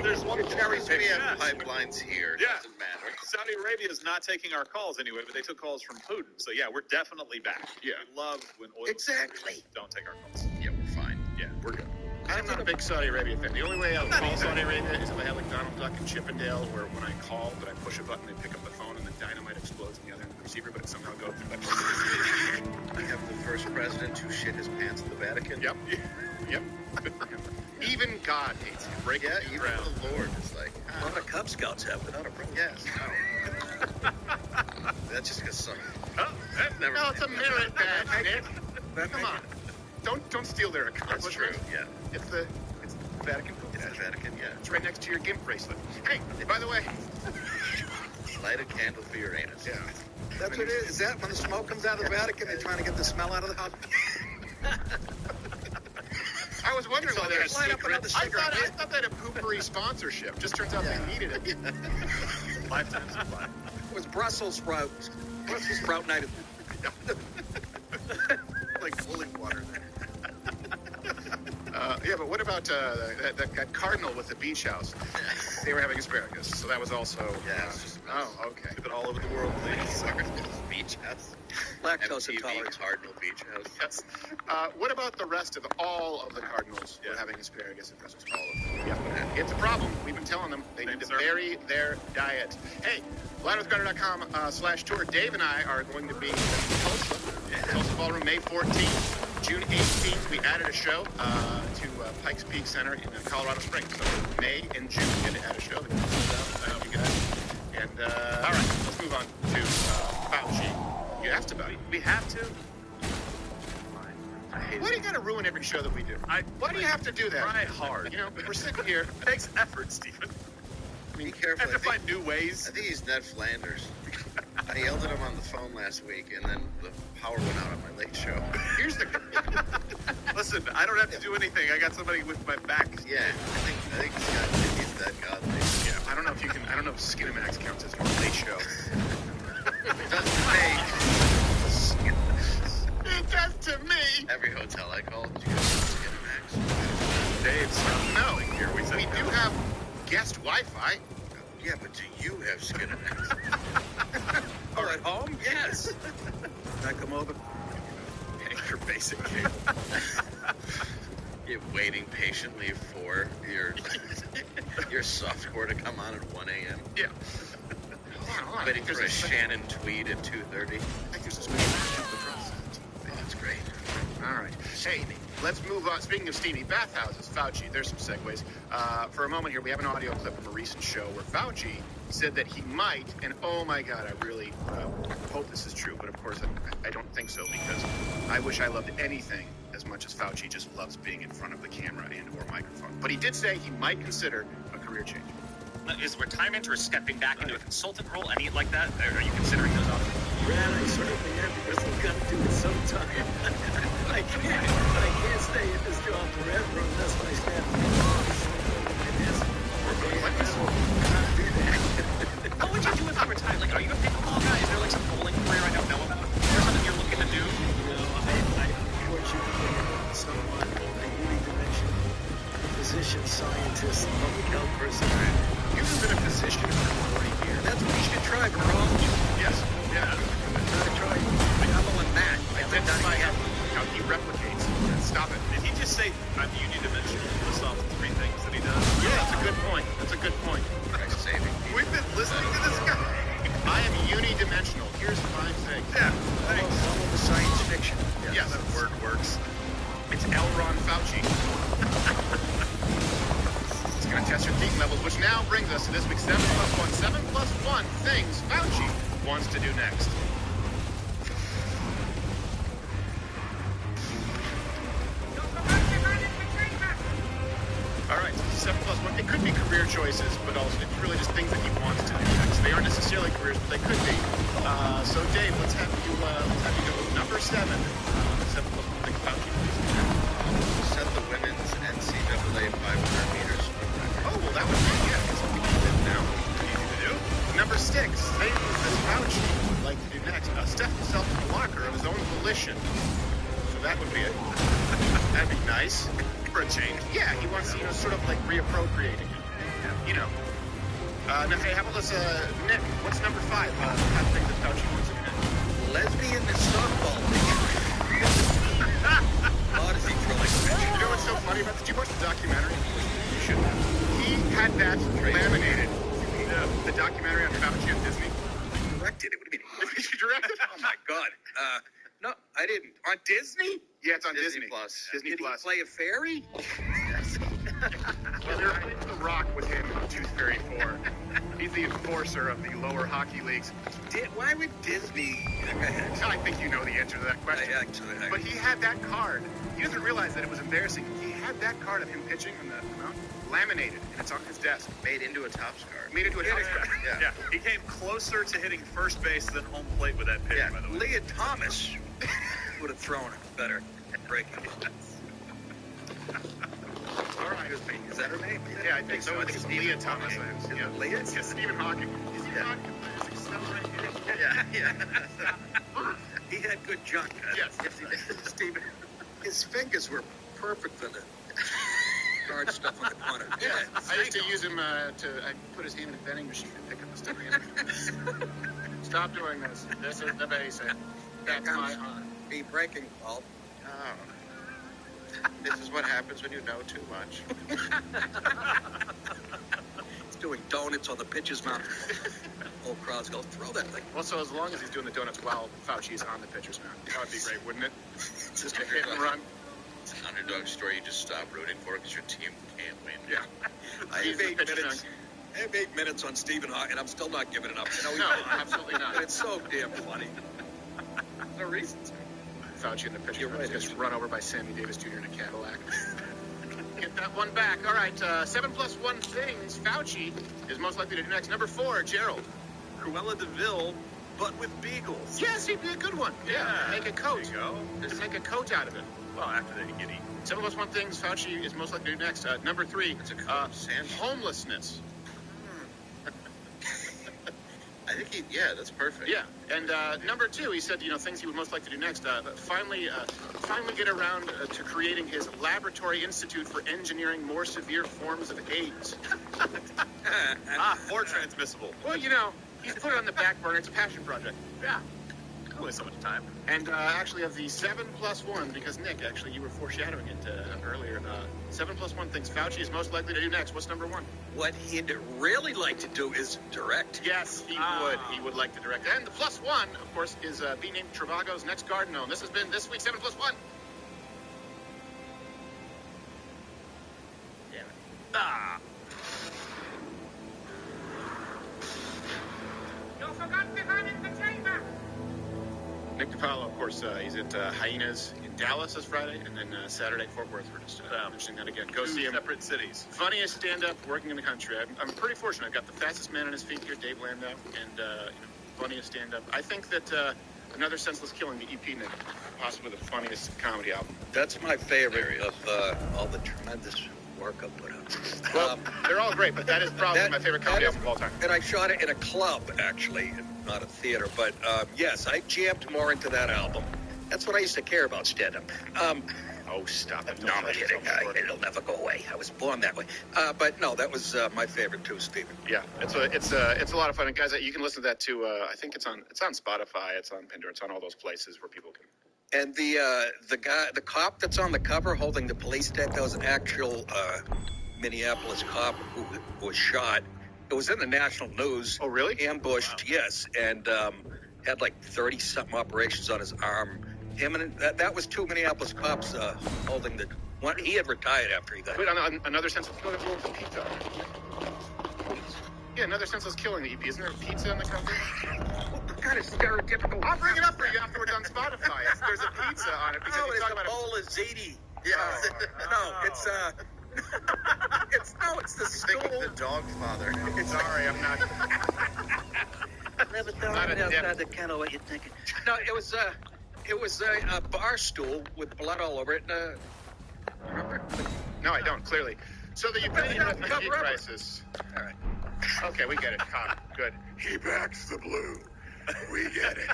There's one cherry pick. We have pipelines here. Yeah. Doesn't matter. Saudi Arabia is not taking our calls anyway, but they took calls from Putin. So yeah, we're definitely back. Yeah. We love when oil Exactly. don't take our calls. Yeah, we're fine. Yeah, we're good. I'm not a big Saudi Arabia fan. The only way I would call Saudi Arabia is if I had like Donald Duck and Chippendale, where when I call, but I push a button, they pick up the phone, and the dynamite explodes in the other end of the receiver, but it somehow goes through. We have the first president who shit his pants in the Vatican. Yep. Good for him. Even God hates him. Break Yeah, it even ground. the Lord is like, A lot of Cub Scouts have without a brother. yes, no. That's just because some. Oh, that's never. No, it's a merit badge, Nick. Come on. Don't steal their That's accomplishment. true. Yeah, It's the Vatican. it's the Vatican. Yeah. It's right next to your GIMP bracelet. Hey, by the way. Light a candle for Uranus. Yeah. That's what it is. Is that when the smoke comes out of the Vatican, they're trying to get the smell out of the house? I was wondering why they had Light up another cigarette. I thought they had a poopery sponsorship. Just turns out they needed it. Lifetime supply. It was Brussels sprouts. Brussels sprout night. Like pulling water there. Yeah, but what about that cardinal with the beach house? They were having asparagus, so that was also... Yeah, it's just okay. Keep it all over the world, please. Beach house. Lactose MTV intolerant. Cardinal Beach House. Yes. What about the rest of all of the cardinals were having asparagus and Brussels? All of them. Yeah. It's a problem. We've been telling them they need to vary their diet. Hey, LineWithCrowder.com/tour. Dave and I are going to be in Tulsa. Tulsa Ballroom, May 14th. June 18th, we added a show to Pikes Peak Center in Colorado Springs. So May and June, we had to add a show. Thank you guys. And all right, let's move on to Fauci. You asked about it. We have to. Why do you got to ruin every show that we do? Why do you have to do that? Try hard. You know, we're sitting here. It takes effort, Stephen. Be careful. I have to find new ways. I think he's Ned Flanders. I yelled at him on the phone last week, and then the power went out on my late show. Here's the... Listen, I don't have to do anything. I got somebody with my back. Yeah, I think he's that godly. Yeah, I don't know if Skinamax counts as your late show. It does to me. It does to me. Every hotel I call, did you guys Skinamax? Dave, stop yelling here. We do have guest Wi-Fi. Yeah, but do you have Skinamax? Oh, at home? Yes. Can I come over? Your basic cable. You're waiting patiently for your softcore to come on at 1 a.m. Yeah. Hold on. Waiting for a Shannon tweet at 2:30. I think there's a special That's great. All right. Hey, let's move on. Speaking of steamy bathhouses, Fauci, there's some segues. For a moment here, we have an audio clip from a recent show where Fauci said that he might, and oh my God, I really hope this is true, but of course I don't think so, because I wish I loved anything as much as Fauci just loves being in front of the camera and or microphone. But he did say he might consider a career change. Is retirement or stepping back into a consultant role, any like that? Are you considering those options? Brad, I certainly am, because we've got to do it sometime. I can't stay in this job forever unless my staff What would you do if you retired? Like, are you a pickleball guy? Is there like some bowling career I don't know about? Is there something you're looking to do? No, I unfortunately am someone a unidimensional physician, scientist, public health person. You've been a physician for 40 years. That's what you should try, Carl. Yes. Yeah. Try doubling that. Identify how he replicates. Stop it. Did he just say I'm unidimensional? List off the 3 things that he does. Yeah, that's a good point. Christ saving. We've been listening to this guy. I am unidimensional. Here's 5 things. Yeah, thanks. Follow the science fiction. Yes, that word works. It's L. Ron Fauci. It's going to test your thinking levels, which now brings us to this week's 7 plus 1. 7 plus 1 things Fauci wants to do next. could be career choices, but also it's really just things that he wants to do next. They aren't necessarily careers, but they could be. So Dave, let's have you go with number 7. 7 plus 1 thing about you. Set the women's NCAA 500 meters swim record. Oh, well, that would be, yeah, it's now. Easy to do. Number 6, things that Fauci would like to do next. Stuff himself in the locker of his own volition. So that would be it. That'd be nice. For a change. Yeah, he wants, sort of like reappropriating it. Yeah. Now, hey, how about this, Nick, what's number 5? How things that Fauci wants to do next? Lesbian and softball team. Odyssey for like You know what's so funny about this? Did you watch the documentary? You should have. He had that laminated. The documentary on Fauci and Disney. Directed it. What do you mean? Did you direct it? Oh my God. No, I didn't. On Disney? Yeah, it's on Disney. Plus. Disney Did Plus. he play a fairy? Well, they're playing The Rock with him in Tooth Fairy 4. He's the enforcer of the lower hockey leagues. Why would Disney? I think you know the answer to that question. Actually, But he had that card. He doesn't realize that it was embarrassing. He had that card of him pitching on the mound laminated, and it's on his desk. Made into a Topps card. Made into a Topps card. Yeah. He came closer to hitting first base than home plate with that pitch, by the way. Leah Thomas would have thrown it better at breaking it. All right. Is that her name? Yeah, I think so. I think it's Leah Thomas. Yeah, Leah? Yeah, Stephen Hawking. Is he Hawking? Yeah. He had good junk. Yes, he did. Stephen, his fingers were perfect for the hard stuff on the corner. Yeah. I used to use him I put his hand in a vending machine and pick up the stuff again. Stop doing this. This is the basic. That's my honor. Be breaking ball. Oh. This is what happens when you know too much. He's doing donuts on the pitcher's mound. Whole crowd's going, throw that thing. Well, so as long as he's doing the donuts while Fauci's on the pitcher's mound, that would be great, wouldn't it? Just a hit and run. It's an underdog story. You just stop rooting for it because your team can't win. Yeah. I have 8 minutes on Stephen Hawking, and I'm still not giving it up. No, absolutely not. It's so damn funny. No reason to. Fauci in the pitcher's mound gets run over by Sammy Davis Jr. in a Cadillac. Get that one back. All right, 7 plus 1 things Fauci is most likely to do next. Number 4, Gerald. Cruella de Vil, but with beagles. Yes, he'd be a good one. Yeah. Make a coat. There you go. Just make a coat out of it. Well, after they get eaten. 7 plus 1 things Fauci is most likely to do next. Number 3, homelessness. I think that's perfect. Yeah, and number 2, he said, things he would most like to do next. Finally get around to creating his laboratory institute for engineering more severe forms of AIDS. More transmissible. Well, he's put it on the back burner. It's a passion project. Yeah. Only so much time. And actually, of the 7 plus 1, because Nick, actually, you were foreshadowing it earlier. 7 plus 1 things Fauci is most likely to do next. What's number 1? What he'd really like to do is direct. Yes, he would. He would like to direct. And the plus 1, of course, is be named Travago's next garden gnome. This has been this week's 7 plus 1. Damn it. You forgot the gun in the chamber. Nick DiPaolo, of course, he's at Hyenas in Dallas this Friday, and then Saturday Fort Worth. We're just mentioning that again. Go see him. 2 separate cities. Funniest stand-up working in the country. I'm pretty fortunate. I've got the fastest man on his feet here, Dave Landau, and funniest stand-up. I think that Another Senseless Killing, the EP, Nick, possibly the funniest comedy album. That's my favorite of all the tremendous work I put out. Well, they're all great, but that is probably my favorite comedy album of all time. And I shot it in a club, actually, not a theater. But yes, I jammed more into that album. That's what I used to care about, stand-up. Oh, stop it. No, I'm kidding. It'll never go away. I was born that way. But no, that was my favorite too, Stephen. Yeah, it's a lot of fun. And guys, you can listen to that too. I think it's on Spotify, it's on Pandora, it's on all those places where people can. And the cop that's on the cover holding the police stick, that was an actual Minneapolis cop who was shot. It was in the national news. Oh, really? Ambushed, wow. Yes, and had like 30-something operations on his arm. Him and that was 2 Minneapolis cops holding the one. He had retired after he got. Wait, Another Senseless Killing. With pizza. Yeah, Another Senseless Killing, the EP. Isn't there pizza on the cover? What kind of stereotypical? I'll bring it up for you afterwards on Spotify. There's a pizza on it. Oh, it's a bowl of ziti. Yeah. No, it's It's the stool. Thinking the dog father. Sorry, I'm not. Never thought of it outside the kennel. What you thinking? No, it was a bar stool with blood all over it. Remember? No, I don't. Clearly. So the Ukrainian refugee crisis. All right. Okay, we get it. Cop. Good. He backs the blue. We get it.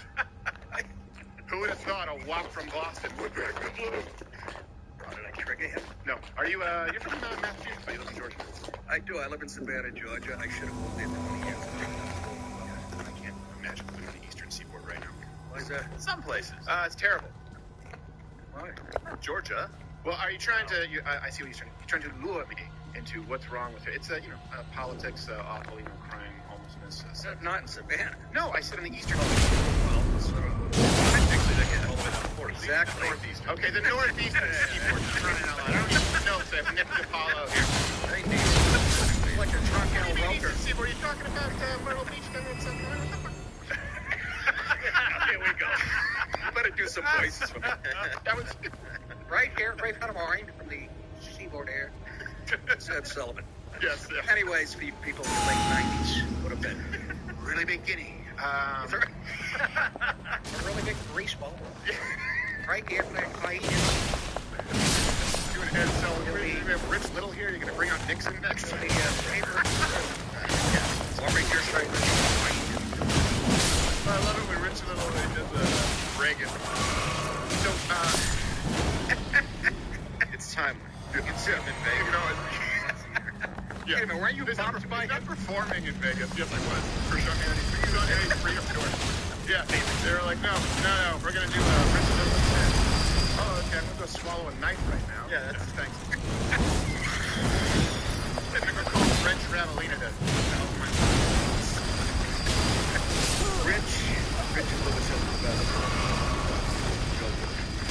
Who would have thought a wop from Boston would back the blue? How did I trigger him? No. Are you, you're from Massachusetts, but you live in Georgia? I do. I live in Savannah, Georgia. I should have moved in 20 years ago. I can't imagine living on the eastern seaboard right now. Why is that? Some places. It's terrible. Why? Georgia. Well, are you trying to, I see what you're trying to lure me into what's wrong with it. It's, politics, awful, crime, homelessness. Not in Savannah. No, I said on the eastern. Well, sort of. Actually, they get all the way down north. Exactly. Northeast. Okay, the northeastern seaboard. Crying out loud. I don't even know if they've nipped Apollo here. They need it. Like a truck and a roker. Seaboard, are you talking about Myrtle Beach? Here we go. You better do some voices from that. That was right here, right out of mine, from the seaboard air. Said Sullivan. Yes. Anyways, for you people in the late 90s, would have been really big guinea. A really big grease ball. Right here, right here. Doing head selling. We have Rich Little here. You're going to bring out Nixon next? The paper. I'll bring your straight. I love it when Rich Little did the Reagan. So, it's time. It's in Vegas. Yeah. Wait a minute, were you bombed by him? Not performing in Vegas. Yes, I was. For Sean Hannity. He's on Hannity's Freedom Tour. Yeah. They were like, no, we're going to do Rich Little instead. Oh, okay, I'm going to go swallow a knife right now. Yeah, that's thanks. I'm going to go call French Ravelina to help my Rich Lewis has the best.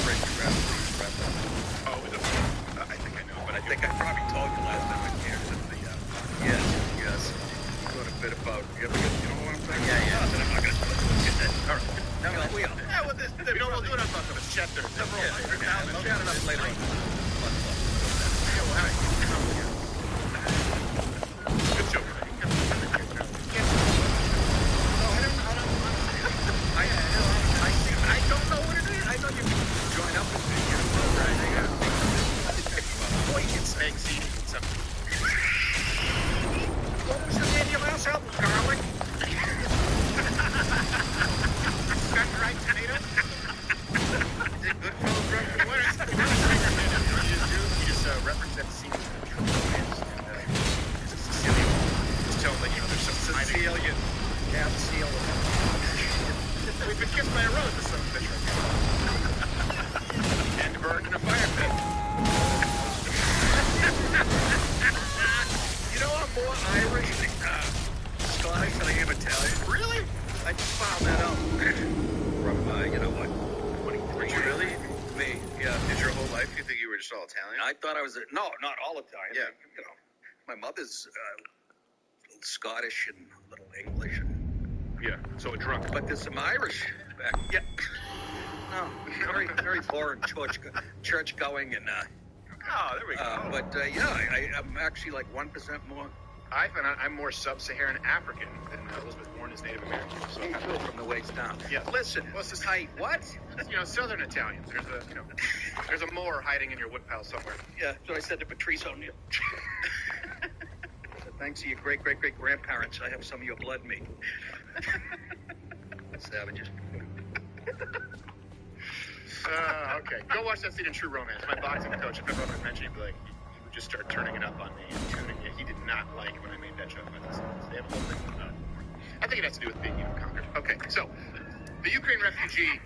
French Ravelina. Oh, I think I know, but I think I probably told you last time I came to the, yes. Doing a bit about, you know what I'm saying? Yeah. I'm not going to get that. All right. No, we are. Yeah, well, we'll do it on something. It's Chester. We'll chat it up later on. Good joke. I don't know what it is. I know you can join up with me. Boy, you can snake seed something. What was the name of your last album, Garlic? Right, tomato? Did Goodfellas run for what? You just reference that scene from True Romance and Sicilian. Just tell them that, there's some Sicilian. Cap seal. We've been kissed by a rose with some fish right here. And burned in a fire pit. You know, I'm more Irish than Scottish than I am Italian. Really? I just found that out from, 23. Really? Me, yeah. Did your whole life you think you were just all Italian? I thought I was, no, not all Italian. Yeah. My mother's Scottish and a little English. Yeah, so a drunk. But there's some Irish back. Yeah. No, very, very boring church going and, oh, there we go. But, I'm actually like 1% more. I find I'm more sub-Saharan African than Elizabeth Warren is Native American. So from the waist down. Yeah. Listen. What's this? What? Southern Italians. There's a Moor hiding in your woodpile somewhere. Yeah, that's what I said to Patrice O'Neill. Thanks to your great-great-great-grandparents, I have some of your blood in me. Savages. Okay. Go watch that scene in True Romance. My boxing coach, if I ever mentioned, he would just start turning it up on me and tuning it. He did not like when I made that joke. They have a whole thing about it. I think it has to do with being conquered. Okay, so the Ukraine refugee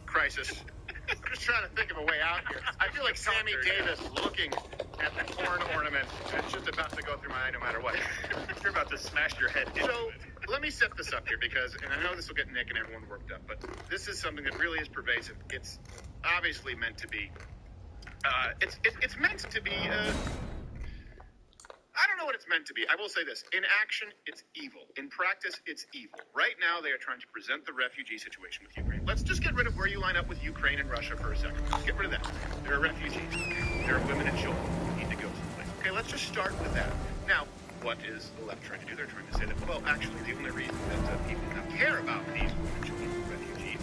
crisis. I'm just trying to think of a way out here. I feel like Sammy Davis looking at the corn ornament, and it's just about to go through my eye no matter what. You're about to smash your head into it. Let me set this up here because, and I know this will get Nick and everyone worked up, but this is something that really is pervasive. It's obviously meant to be, it's meant to be, I don't know what it's meant to be. I will say this. In action, it's evil. In practice, it's evil. Right now, they are trying to present the refugee situation with Ukraine. Let's just get rid of where you line up with Ukraine and Russia for a second. Let's get rid of that. There are refugees. There are women and children who need to go someplace. Okay, let's just start with that. Now, what is the left trying to do? They're trying to say that, well, actually, the only reason that people now care about these women, children, refugees,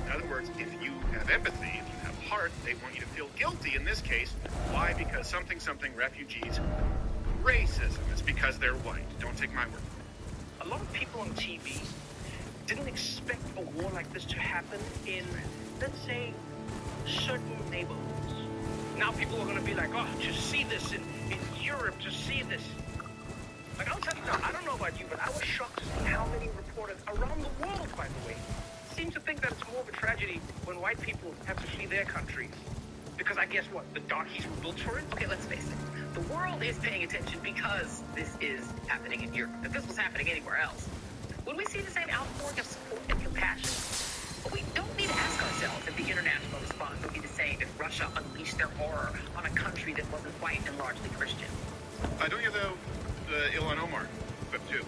in other words, if you have empathy, if you have heart, they want you to feel guilty in this case. Why? Because something refugees, racism. It's because they're white. Don't take my word for it. A lot of people on TV didn't expect a war like this to happen in, let's say, certain neighborhoods. Now people are going to be like, oh, to see this in Europe, to see this. Like, I'll tell you now, I don't know about you, but I was shocked to see how many reporters around the world, by the way, seem to think that it's more of a tragedy when white people have to flee their countries. Because I guess what, the darkies were built for it? Okay, let's face it. The world is paying attention because this is happening in Europe. If this was happening anywhere else, would we see the same outpouring of support and compassion? But we don't need to ask ourselves if the international response would be the same if Russia unleashed their horror on a country that wasn't white and largely Christian. Don't you, though, the Ilhan Omar clip, too?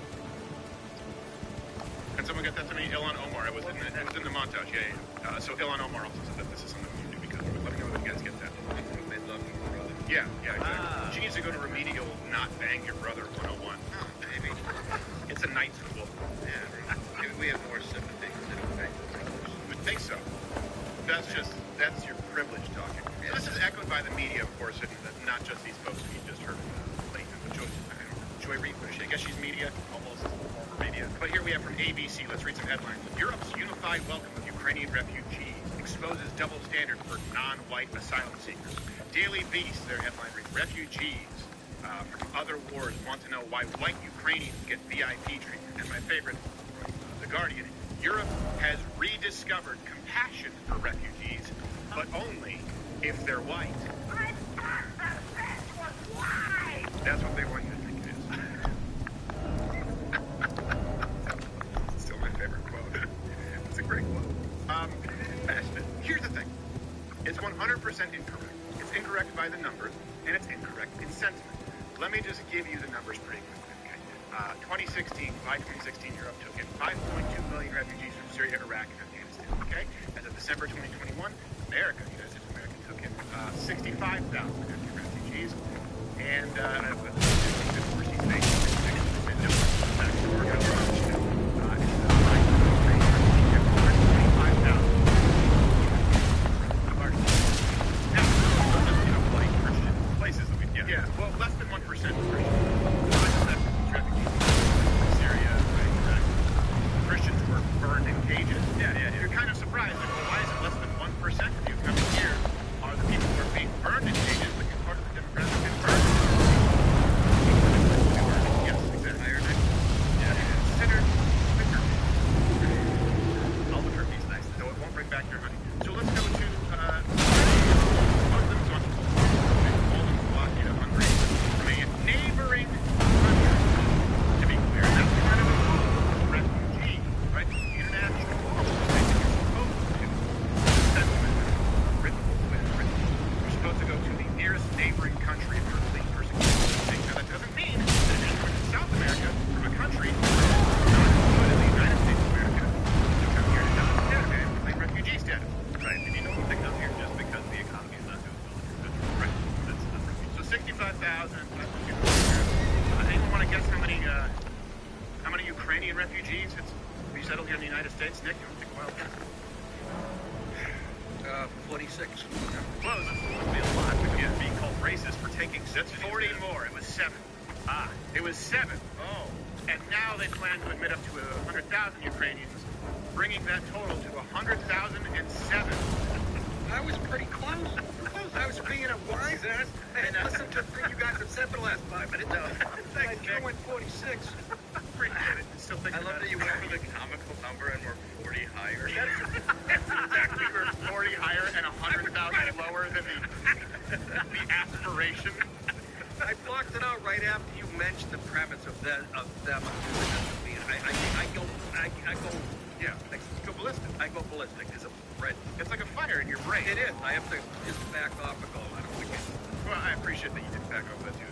Can someone get that to me? Ilhan Omar. It was in the montage, yeah. So Ilhan Omar also said that this is something we should do because let me know if you guys get that. They love your brother. Yeah, exactly. She needs to go to remedial not bang your brother 101. Oh, maybe. It's a night school. Yeah, maybe we have more sympathy than you would think so. That's your privilege talking. Yeah. This is echoed by the media, of course, and not just these folks we just heard lately, but Joy Reid, I guess she's media, almost former media. But here we have from ABC, let's read some headlines. Europe's unified welcome of Ukrainian refugees exposes double standard for non-white asylum seekers. Daily Beast, their headline reads, refugees from other wars want to know why white Ukrainians get VIP treatment. And my favorite, The Guardian, Europe has rediscovered compassion for refugees, but only if they're white. I thought the fish was white! That's what they want you to think it is. Still my favorite quote. It's a great quote. Passionate. Here's the thing. It's 100% incorrect. It's incorrect by the numbers, and it's incorrect in sentiment. Let me just give you the numbers pretty quickly, okay? By 2016, Europe took in 5.2 million refugees from Syria, Iraq, and Afghanistan, okay? As of December 2021, America, the United States of America, took in 65,000 refugees, and overseas nations, 6% back to work on yeah, well, less than 1% Christian. Refugees from Syria, right? Christians were burned in cages. Yeah. You're kind of surprised. Like, well, why is it less than 1% of you coming here are the people who are being burned in cages, but you're part of the demographic that's burned? Yes, exactly. Yeah. Considered quicker. All the turkey's nice, though it won't bring back your honey. So let's go to Muslims on neighboring countries, to be clear. That's kind of a refugee, right? International law is sentiment written. We're supposed to go to the nearest neighboring country if you're fleeing persecution. Now, that doesn't mean that anyone in South America from a country not included in the United States of America to come here to die and claim refugee status. Right? And you don't think come here just because the economy is not doing well. Right. That's not right. So 65,000. Anyone want to guess how many Ukrainian refugees we settled here in the United States? Nick, you don't think wild guess? 46. Close. It must be a lot because being called racist for taking 40 more. It was 7. It was 7. Oh. And now they plan to admit up to 100,000 Ukrainians, bringing that total to 100,007. I was pretty close. I was being a wise ass and listened to the thing you guys have said for the last 5 minutes. I went 46. Still I love that you went for the comical number and we're 40 higher. Exactly. We're 40 higher and 100,000 lower than the aspiration. I blocked it out right after you mentioned the premise of them. I go. Yeah, go ballistic. I go ballistic. It's like a fire in your brain. It is. I have to just back off and go. I don't think it. Well, I appreciate that you did back off that too.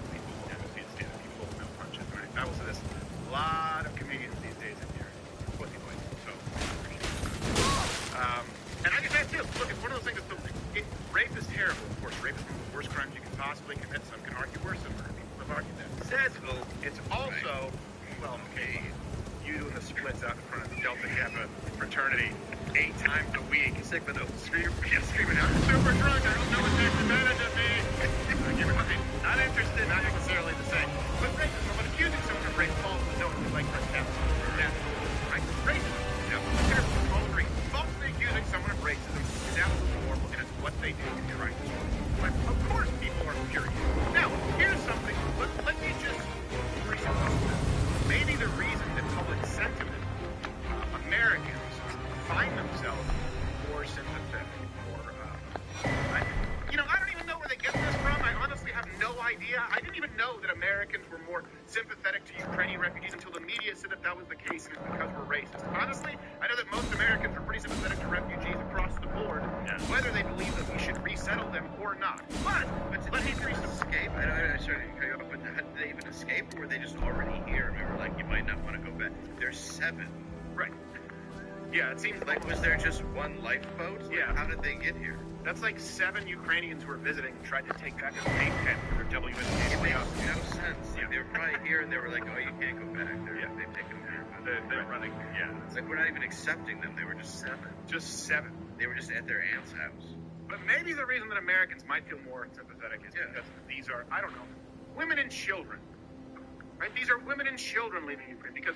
People hold no punches. Right? I will say this: a lot of comedians these days in here, pussy boys. So, and I can say it too. Look, it's one of those things. Rape is terrible. Of course, rape is one of the worst crimes you can possibly commit. Some can argue worse. Some people have says who. It's also, well, okay, you doing the splits out in front of Delta Kappa fraternity 8 times a week. Sigma screaming out, super drunk, I don't know what takes advantage of me. You're right. Not interested, not necessarily the same. But racism, but accusing someone of race falls in the zone of like contempt. That's right. Racism. Now, careful, all agree. Falsely accusing someone of racism is absolutely horrible, and it's what they do. You're right. But of course people are furious. Now, here's something. Let me just presuppose that. Maybe the reason that public sentiment, Americans, find themselves more sympathetic, more, I don't even know where they get this from. I honestly have no idea. I didn't even know that Americans were more sympathetic to Ukrainian refugees until the media said that was the case, and it's because we're racist. Honestly, I know that most Americans are pretty sympathetic to refugees across the board, whether they believe that we should resettle them or not. But let me escape. I started to cut you off, but did they even escape, or were they just already here? Remember, like, you might not want to go back. There's 7. Right. Yeah, it seems like, was there just one lifeboat? Yeah. How did they get here? That's like 7 Ukrainians who were visiting and tried to take back a state pen for their WSP. It makes no sense. Like, they were probably here and they were like, oh, you can't go back. They pick them here. They're running. Yeah. It's like, we're not even accepting them. They were just 7. Just 7. They were just at their aunt's house. But maybe the reason that Americans might feel more sympathetic is because these are, I don't know, women and children. Right? These are women and children leaving Ukraine because,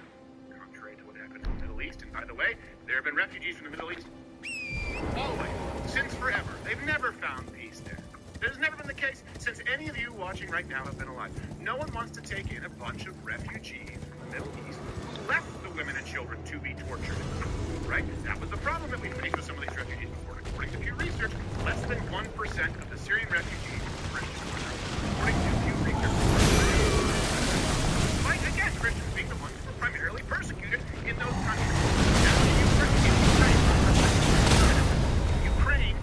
contrary to what happened in the Middle East, and by the way, there have been refugees from the Middle East always, since forever. They've never found peace there. There's never been the case since any of you watching right now have been alive. No one wants to take in a bunch of refugees from the Middle East who left the women and children to be tortured. Right? That was the problem that we faced with some of these refugees before. According to Pew Research, less than 1% of the Syrian refugees were Christian. According to Pew Research, like, again, Christians being the ones who were primarily persecuted in those countries. Ukraine,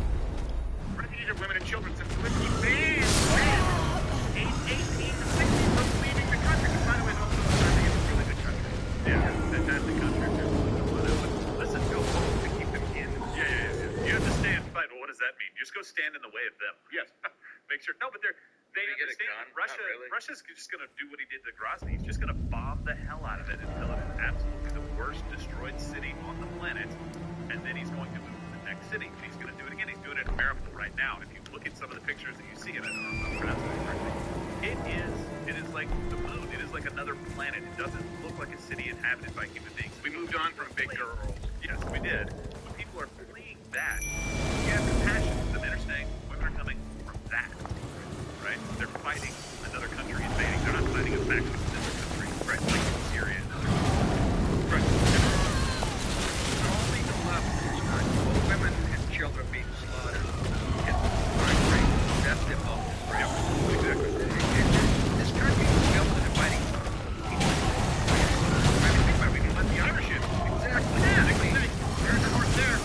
refugees are women and children since the Liberty banned age 18 to 60 from leaving the country. Which, by the way, is also a really good country. Yeah, fantastic country. Listen, go home to keep them in. Yeah. You have to stay and fight. Well, what does that mean? You just go stand in the way of them. Yes. Make sure. No, but they understand. Russia's just going to do what he did to Grozny. He's just going to bomb the hell out of it until it is absolutely the worst destroyed city on the planet. And then he's going to move to the next city. He's going to do it again. He's doing it in Mariupol right now. If you look at some of the pictures that you see, and I don't know if I'm pronouncing it correctly, it is like the moon. It is like another planet. It doesn't look like a city inhabited by human beings. We moved on from big girls. Yes, we did. But people are fleeing that. You have compassion. The men are staying. Women are coming from that. Right? They're fighting another country invading. They're not fighting a faction of another country. Right? Like in Syria and other countries. Right. Only the level where women and children being slaughtered. That's the most. Right. Exactly. This country was built in fighting. We can let the Irish in. Exactly. Yeah, there's a horse there.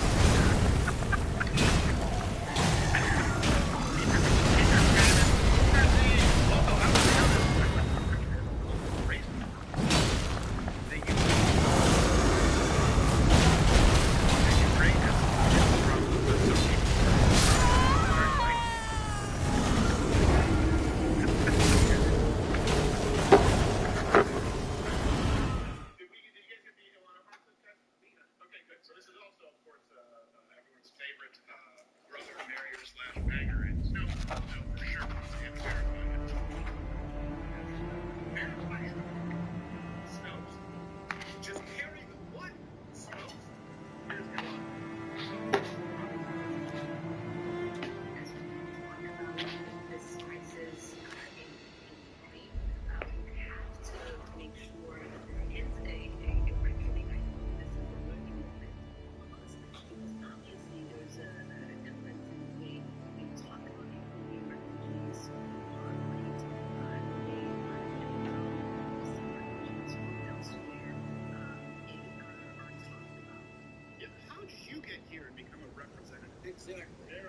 Exactly.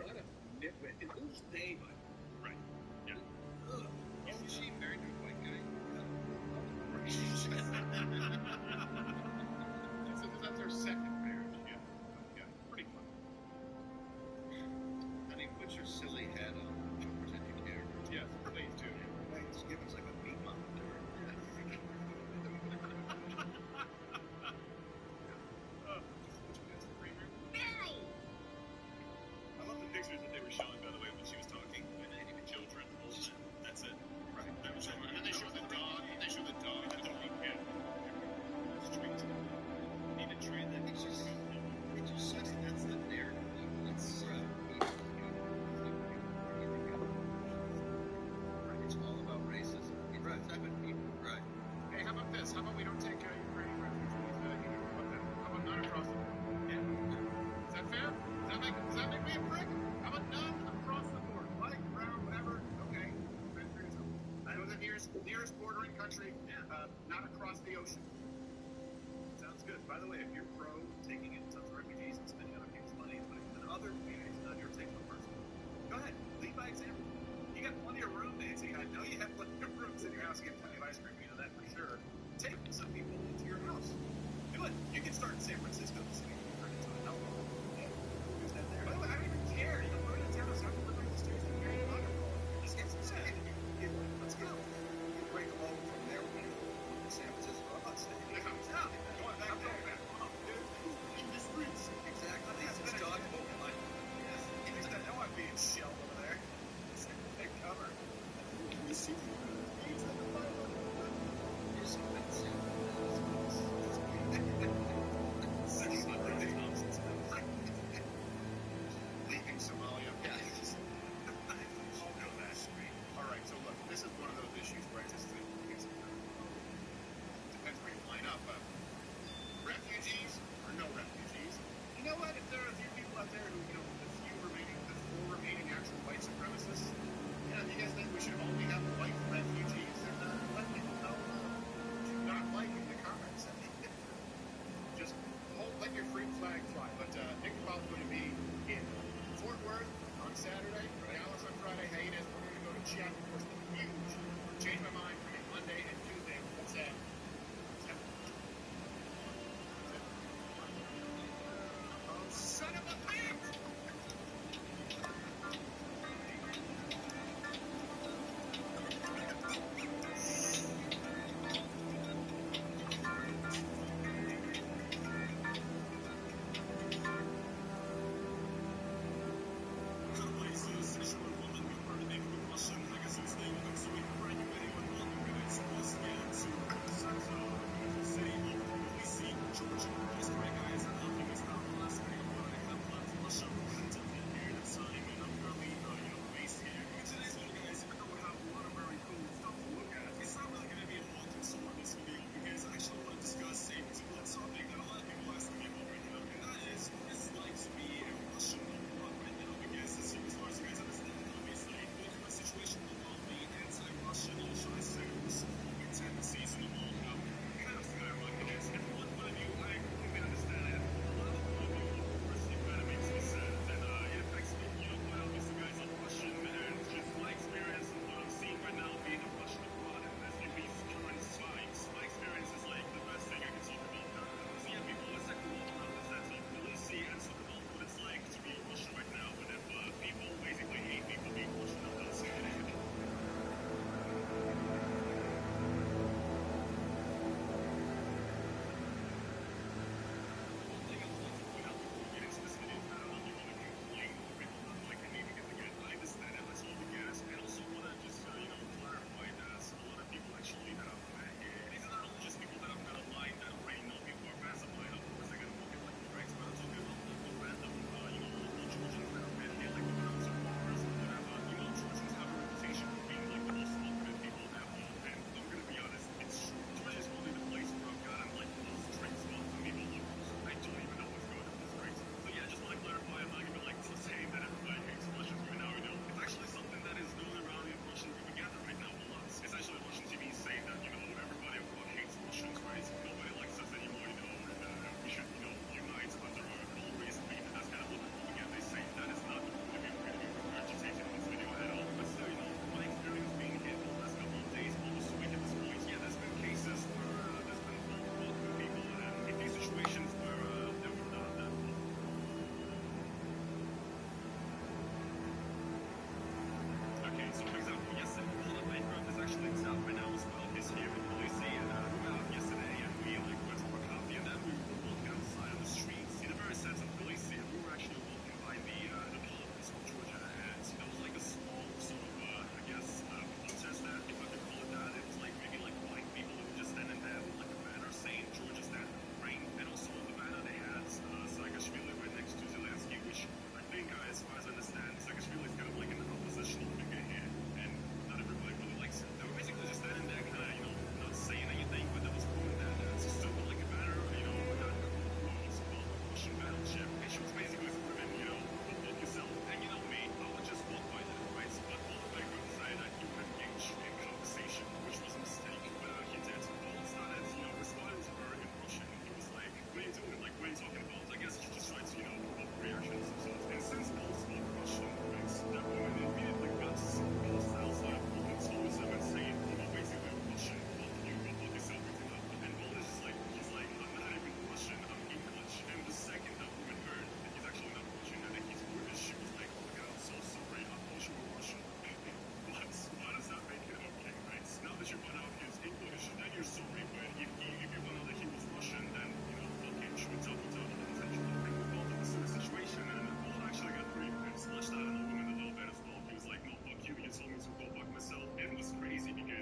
What a nitwit. And who's they, by the way? Right. Yeah. Ugh. Isn't she married to a white guy? That's her second marriage. Yeah. Pretty fun. Honey, put your silly head on. She'll pretend you care. Yes, please do. Thanks. Give us like a beat monitor. How about we don't take Ukrainian refugees? How about none across the board? Yeah. Is that fair? Does that make me a prick? How about none across the board? White, brown, whatever. Okay. Go to the nearest bordering country, not across the ocean. Sounds good. By the way, if you're pro taking in tons of refugees and spending other people's money and putting them in other communities, not your take one person, go ahead. Lead by example. You got plenty of room, Nancy. I know you have plenty of rooms in your house. You have plenty of ice cream. You know that for sure. Take some people into your house. Do it. You can start in San Francisco, the city. Turn into a hell of a who's that there? By the way, I don't even care. You know, go to town. I'm living the streets of Ukraine. Just get some sand. Let's go. You break a load from there. We're going to go to San Francisco. I'm not saying. Yeah, going back there. Come on, dude. In the streets. Exactly. That's his dog Pokemon. Yes. At least I know I'm being shelled over there. Take cover. We see the AIDS in the Bible. There's some things. Leaving Somalia. Yeah. I'll go that. All right, so look, this is one of those issues where I just think it's depends where you line up. Refugees or no refugees? You know what? If there are a few people out there who, you know, the four remaining actual white supremacists, yeah, if you guys think we should only have white refugees, then let people know do not like in the comments. Just let your free flag fly. But Nick Paul's going to be in Fort Worth on Saturday, Dallas on Friday, hiatus. We're going to go to Chiapas, of course, the huge. Change my mind for Monday and Tuesday. What's that? Oh, son of a bitch!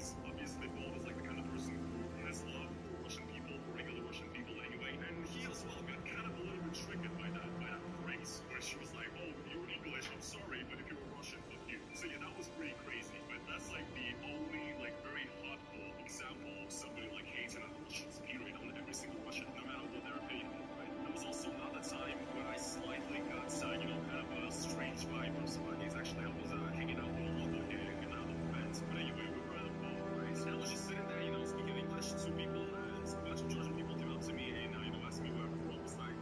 is obviously Paul is like the kind of person who has love for Russian people, for regular Russian people anyway, and he as well got kind of a little bit triggered by that phrase, where she was like, oh, you're English, I'm sorry, but if you were Russian, fuck you. So yeah, that was pretty crazy, but that's like the only like very hardcore example of somebody like hating on Russians, period, on every single Russian, no matter what their opinion is, right? There was also another time where I slightly got, kind of a strange vibe from somebody. It's actually, I was hanging out with a local here in another event, but anyway, we were at a bar, right? And I was just sitting there, speaking English to people, and a bunch of Georgian people came up to me and, asked me where I'm from. It's like,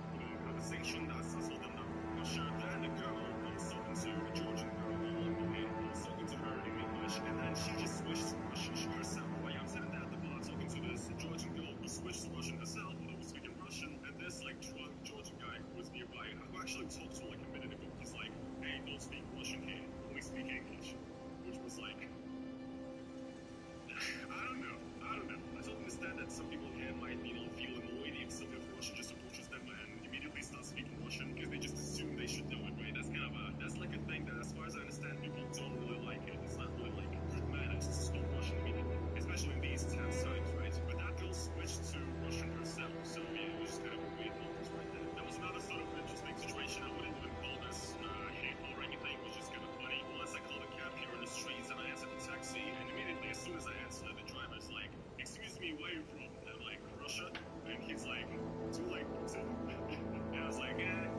conversation. I told them that I'm from Russia. Then the girl I was talking to, a Georgian girl, I was talking to her in English, and then she just switched to Russian herself. Like, I'm sitting there at the bar talking to this Georgian girl who switched to Russian herself, who was speaking Russian, and this, like, drunk Georgian guy who was nearby, who actually talked to, like, a minute ago, he's like, hey, don't speak Russian here, only speak English. Which was like, I don't know. I totally understand that some people here might, feel annoyed if somebody from Russia just approaches them and immediately starts speaking Russian because they just assume they should know it, right? That's like a thing that, as far as I understand, people don't really like it. It's not really like good manners to speak Russian immediately, especially in these tense times, right? But that girl switched to Russian herself, so yeah, it was just kind of a weird moment right there. That was another sort of interesting situation. I wouldn't even call this hateful or anything. It was just kind of funny. Once I called a cab here in the streets and I answered the taxi, and immediately as soon as I answered, the driver's like, excuse me, where are you from? And I'm like, Russia? And he's like, too late, Putin. And I was like, and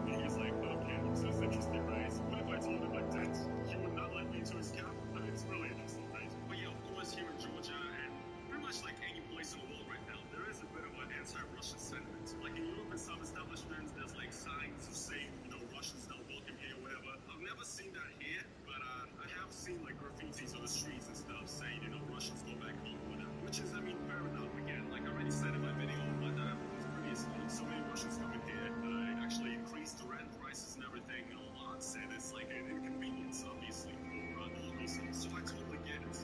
he's like, okay, so it's interesting, right? What if I told him I didn't? He would not let me into his cab? I mean, it's really interesting, right? But yeah, of course, here in Georgia, and pretty much like any place in the world right now, there is a bit of an anti-Russian sentiment. Like in Europe, in some establishments, there's like signs to say, Russians not welcome here or whatever. I've never seen that here, but I have seen like graffitis on the streets and stuff saying, Russians go back home or whatever. Which is, fair enough. Again, like I already said in my video that I posted previously, so many Russians coming here actually increase the rent prices and everything a lot, and it's like an inconvenience, obviously, for the locals. So I totally get it.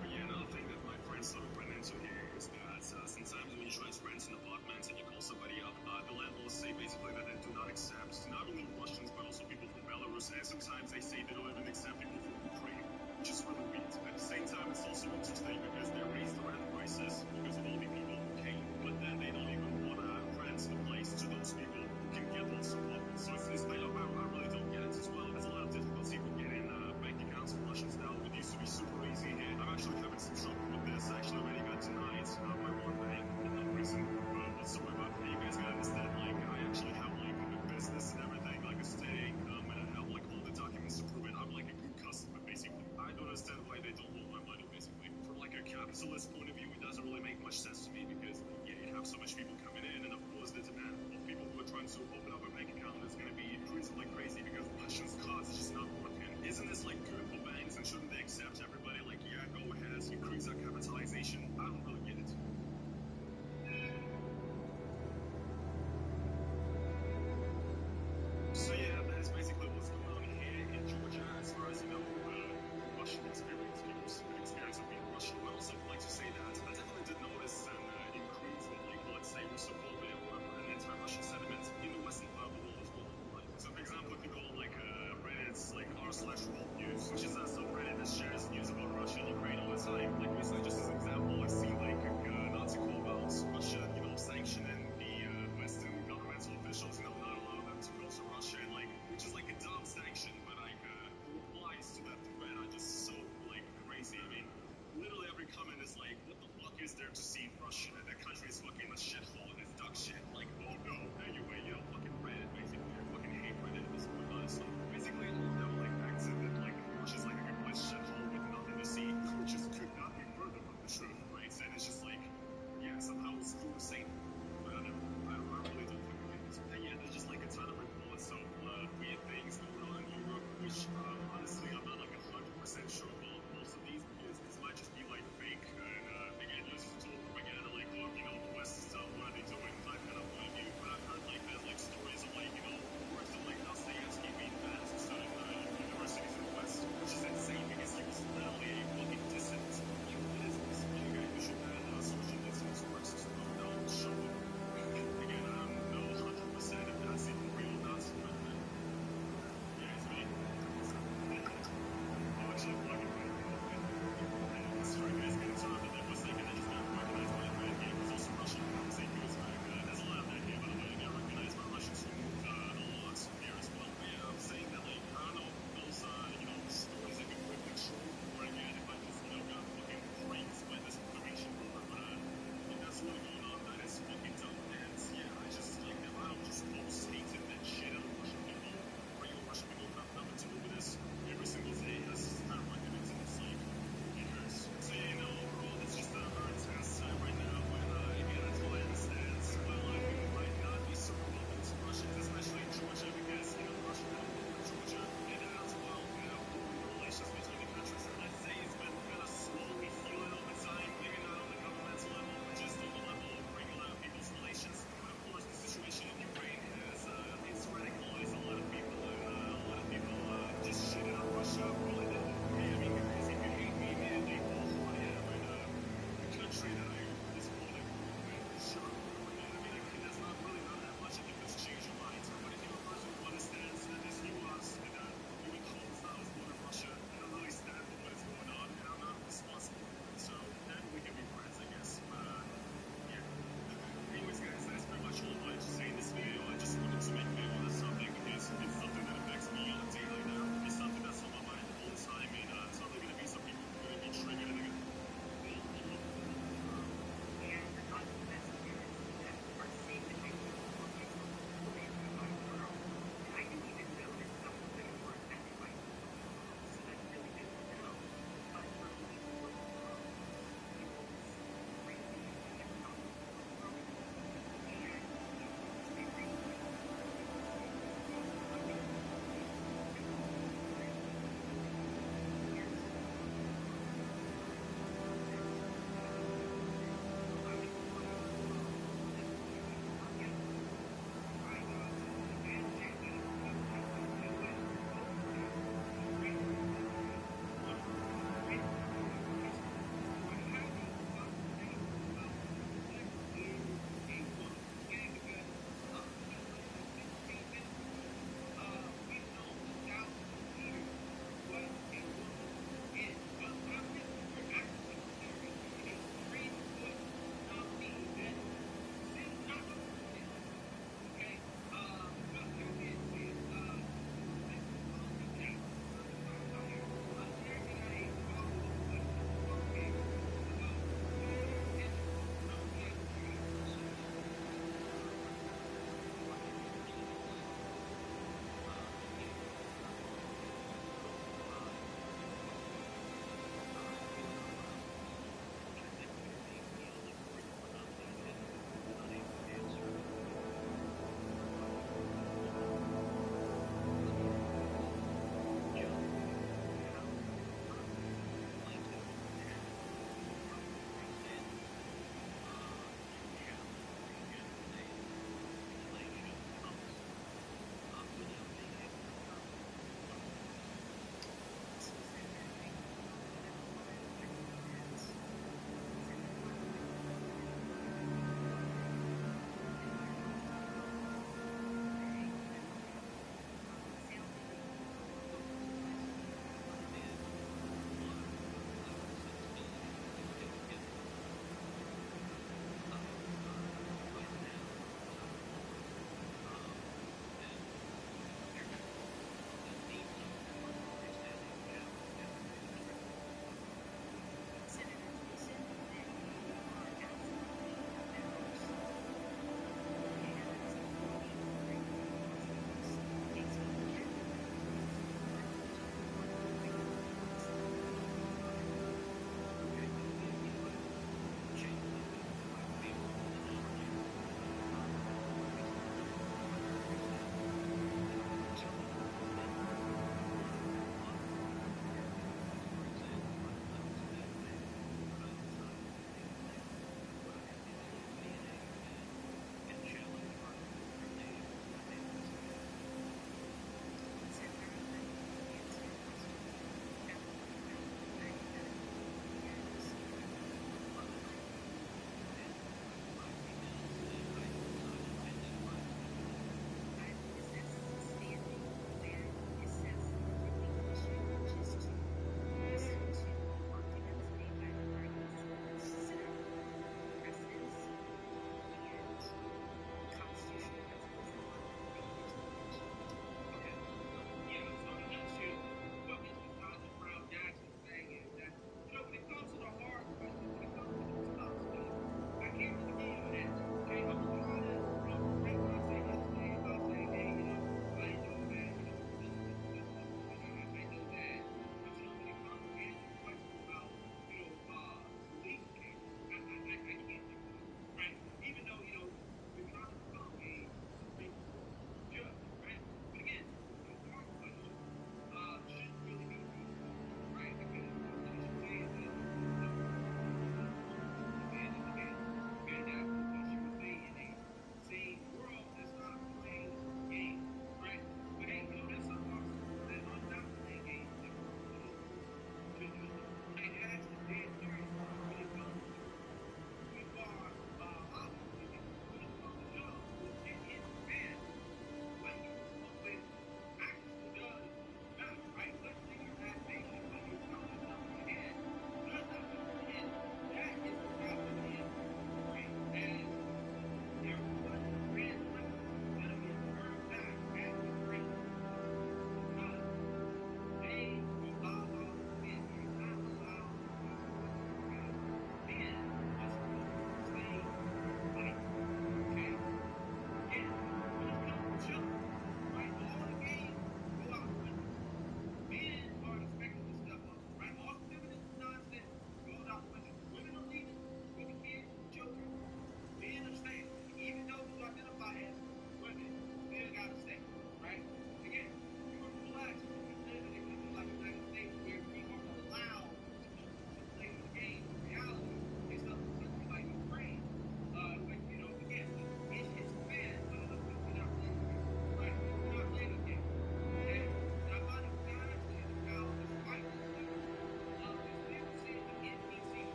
But yeah, another thing that my friends sort of run into here is that sometimes when you try to rent an apartment and you call somebody up, the landlords say basically that they do not accept not only Russians but also people from Belarus, and sometimes they say they don't even accept people from Ukraine, which is really weird. At the same time, it's also interesting because they raise the rent prices because of all the people who came, but then they don't even want to rent the place to those people who can get lots of apartments. So I really don't get it as well. There's a lot of difficulty with getting bank accounts for Russians now. It used to be super easy here. I'm actually having some trouble with this. I actually already got denied by one bank for no reason whatsoever. And you guys gotta understand, like, I actually have like a business and everything, like a steady income, and I have like all the documents to prove it. I'm like a good customer, basically. I don't understand why they don't want my money, basically. From like a capitalist point of view, it doesn't really make much sense to me because, yeah, you have so much people coming in, and of course the demand of people who are trying to open up a bank account is going to be increasing like crazy because Russians' cards are just not working. Isn't this like good for banks, and shouldn't they accept everybody? Like, yeah, go ahead, increase our capitalization. I don't really get it. So yeah, that is basically what's going on here in Georgia as far as, Russian experience goes, the experience of being Russian. I also would like to say that I definitely did notice an increase in, like, let's say, Russophobia or whatever, an anti-Russian sentiment in the Western part of the world as well. Right? So, for example, if you go on, like, Reddit's, like, r/world news, which is a subreddit that shares news about Russia and Ukraine all the time. Like, recently, just as an example, I've seen, like, an article about Russia, sanctioning the Western governmental officials, not allowing them to go to Russia, and, like, which is, like, a dumb sanction, but, like, the replies to that thread are just so, like, crazy. I mean, literally every comment is like, what the fuck is there to see in Russia? That country is fucking a shithole and it's duck shit. Like, oh no. Anyway, fucking Reddit, basically. I fucking hate Reddit at this point, honestly. Basically, all of them, like, acted that, like, Russia's like a complete shithole with nothing to see, which just could not be further from the truth, right? And it's just like, yeah, somehow it's still the same. But I don't know. I really don't fucking get it. And yeah, there's just like a ton of reports of weird things going on in Europe, which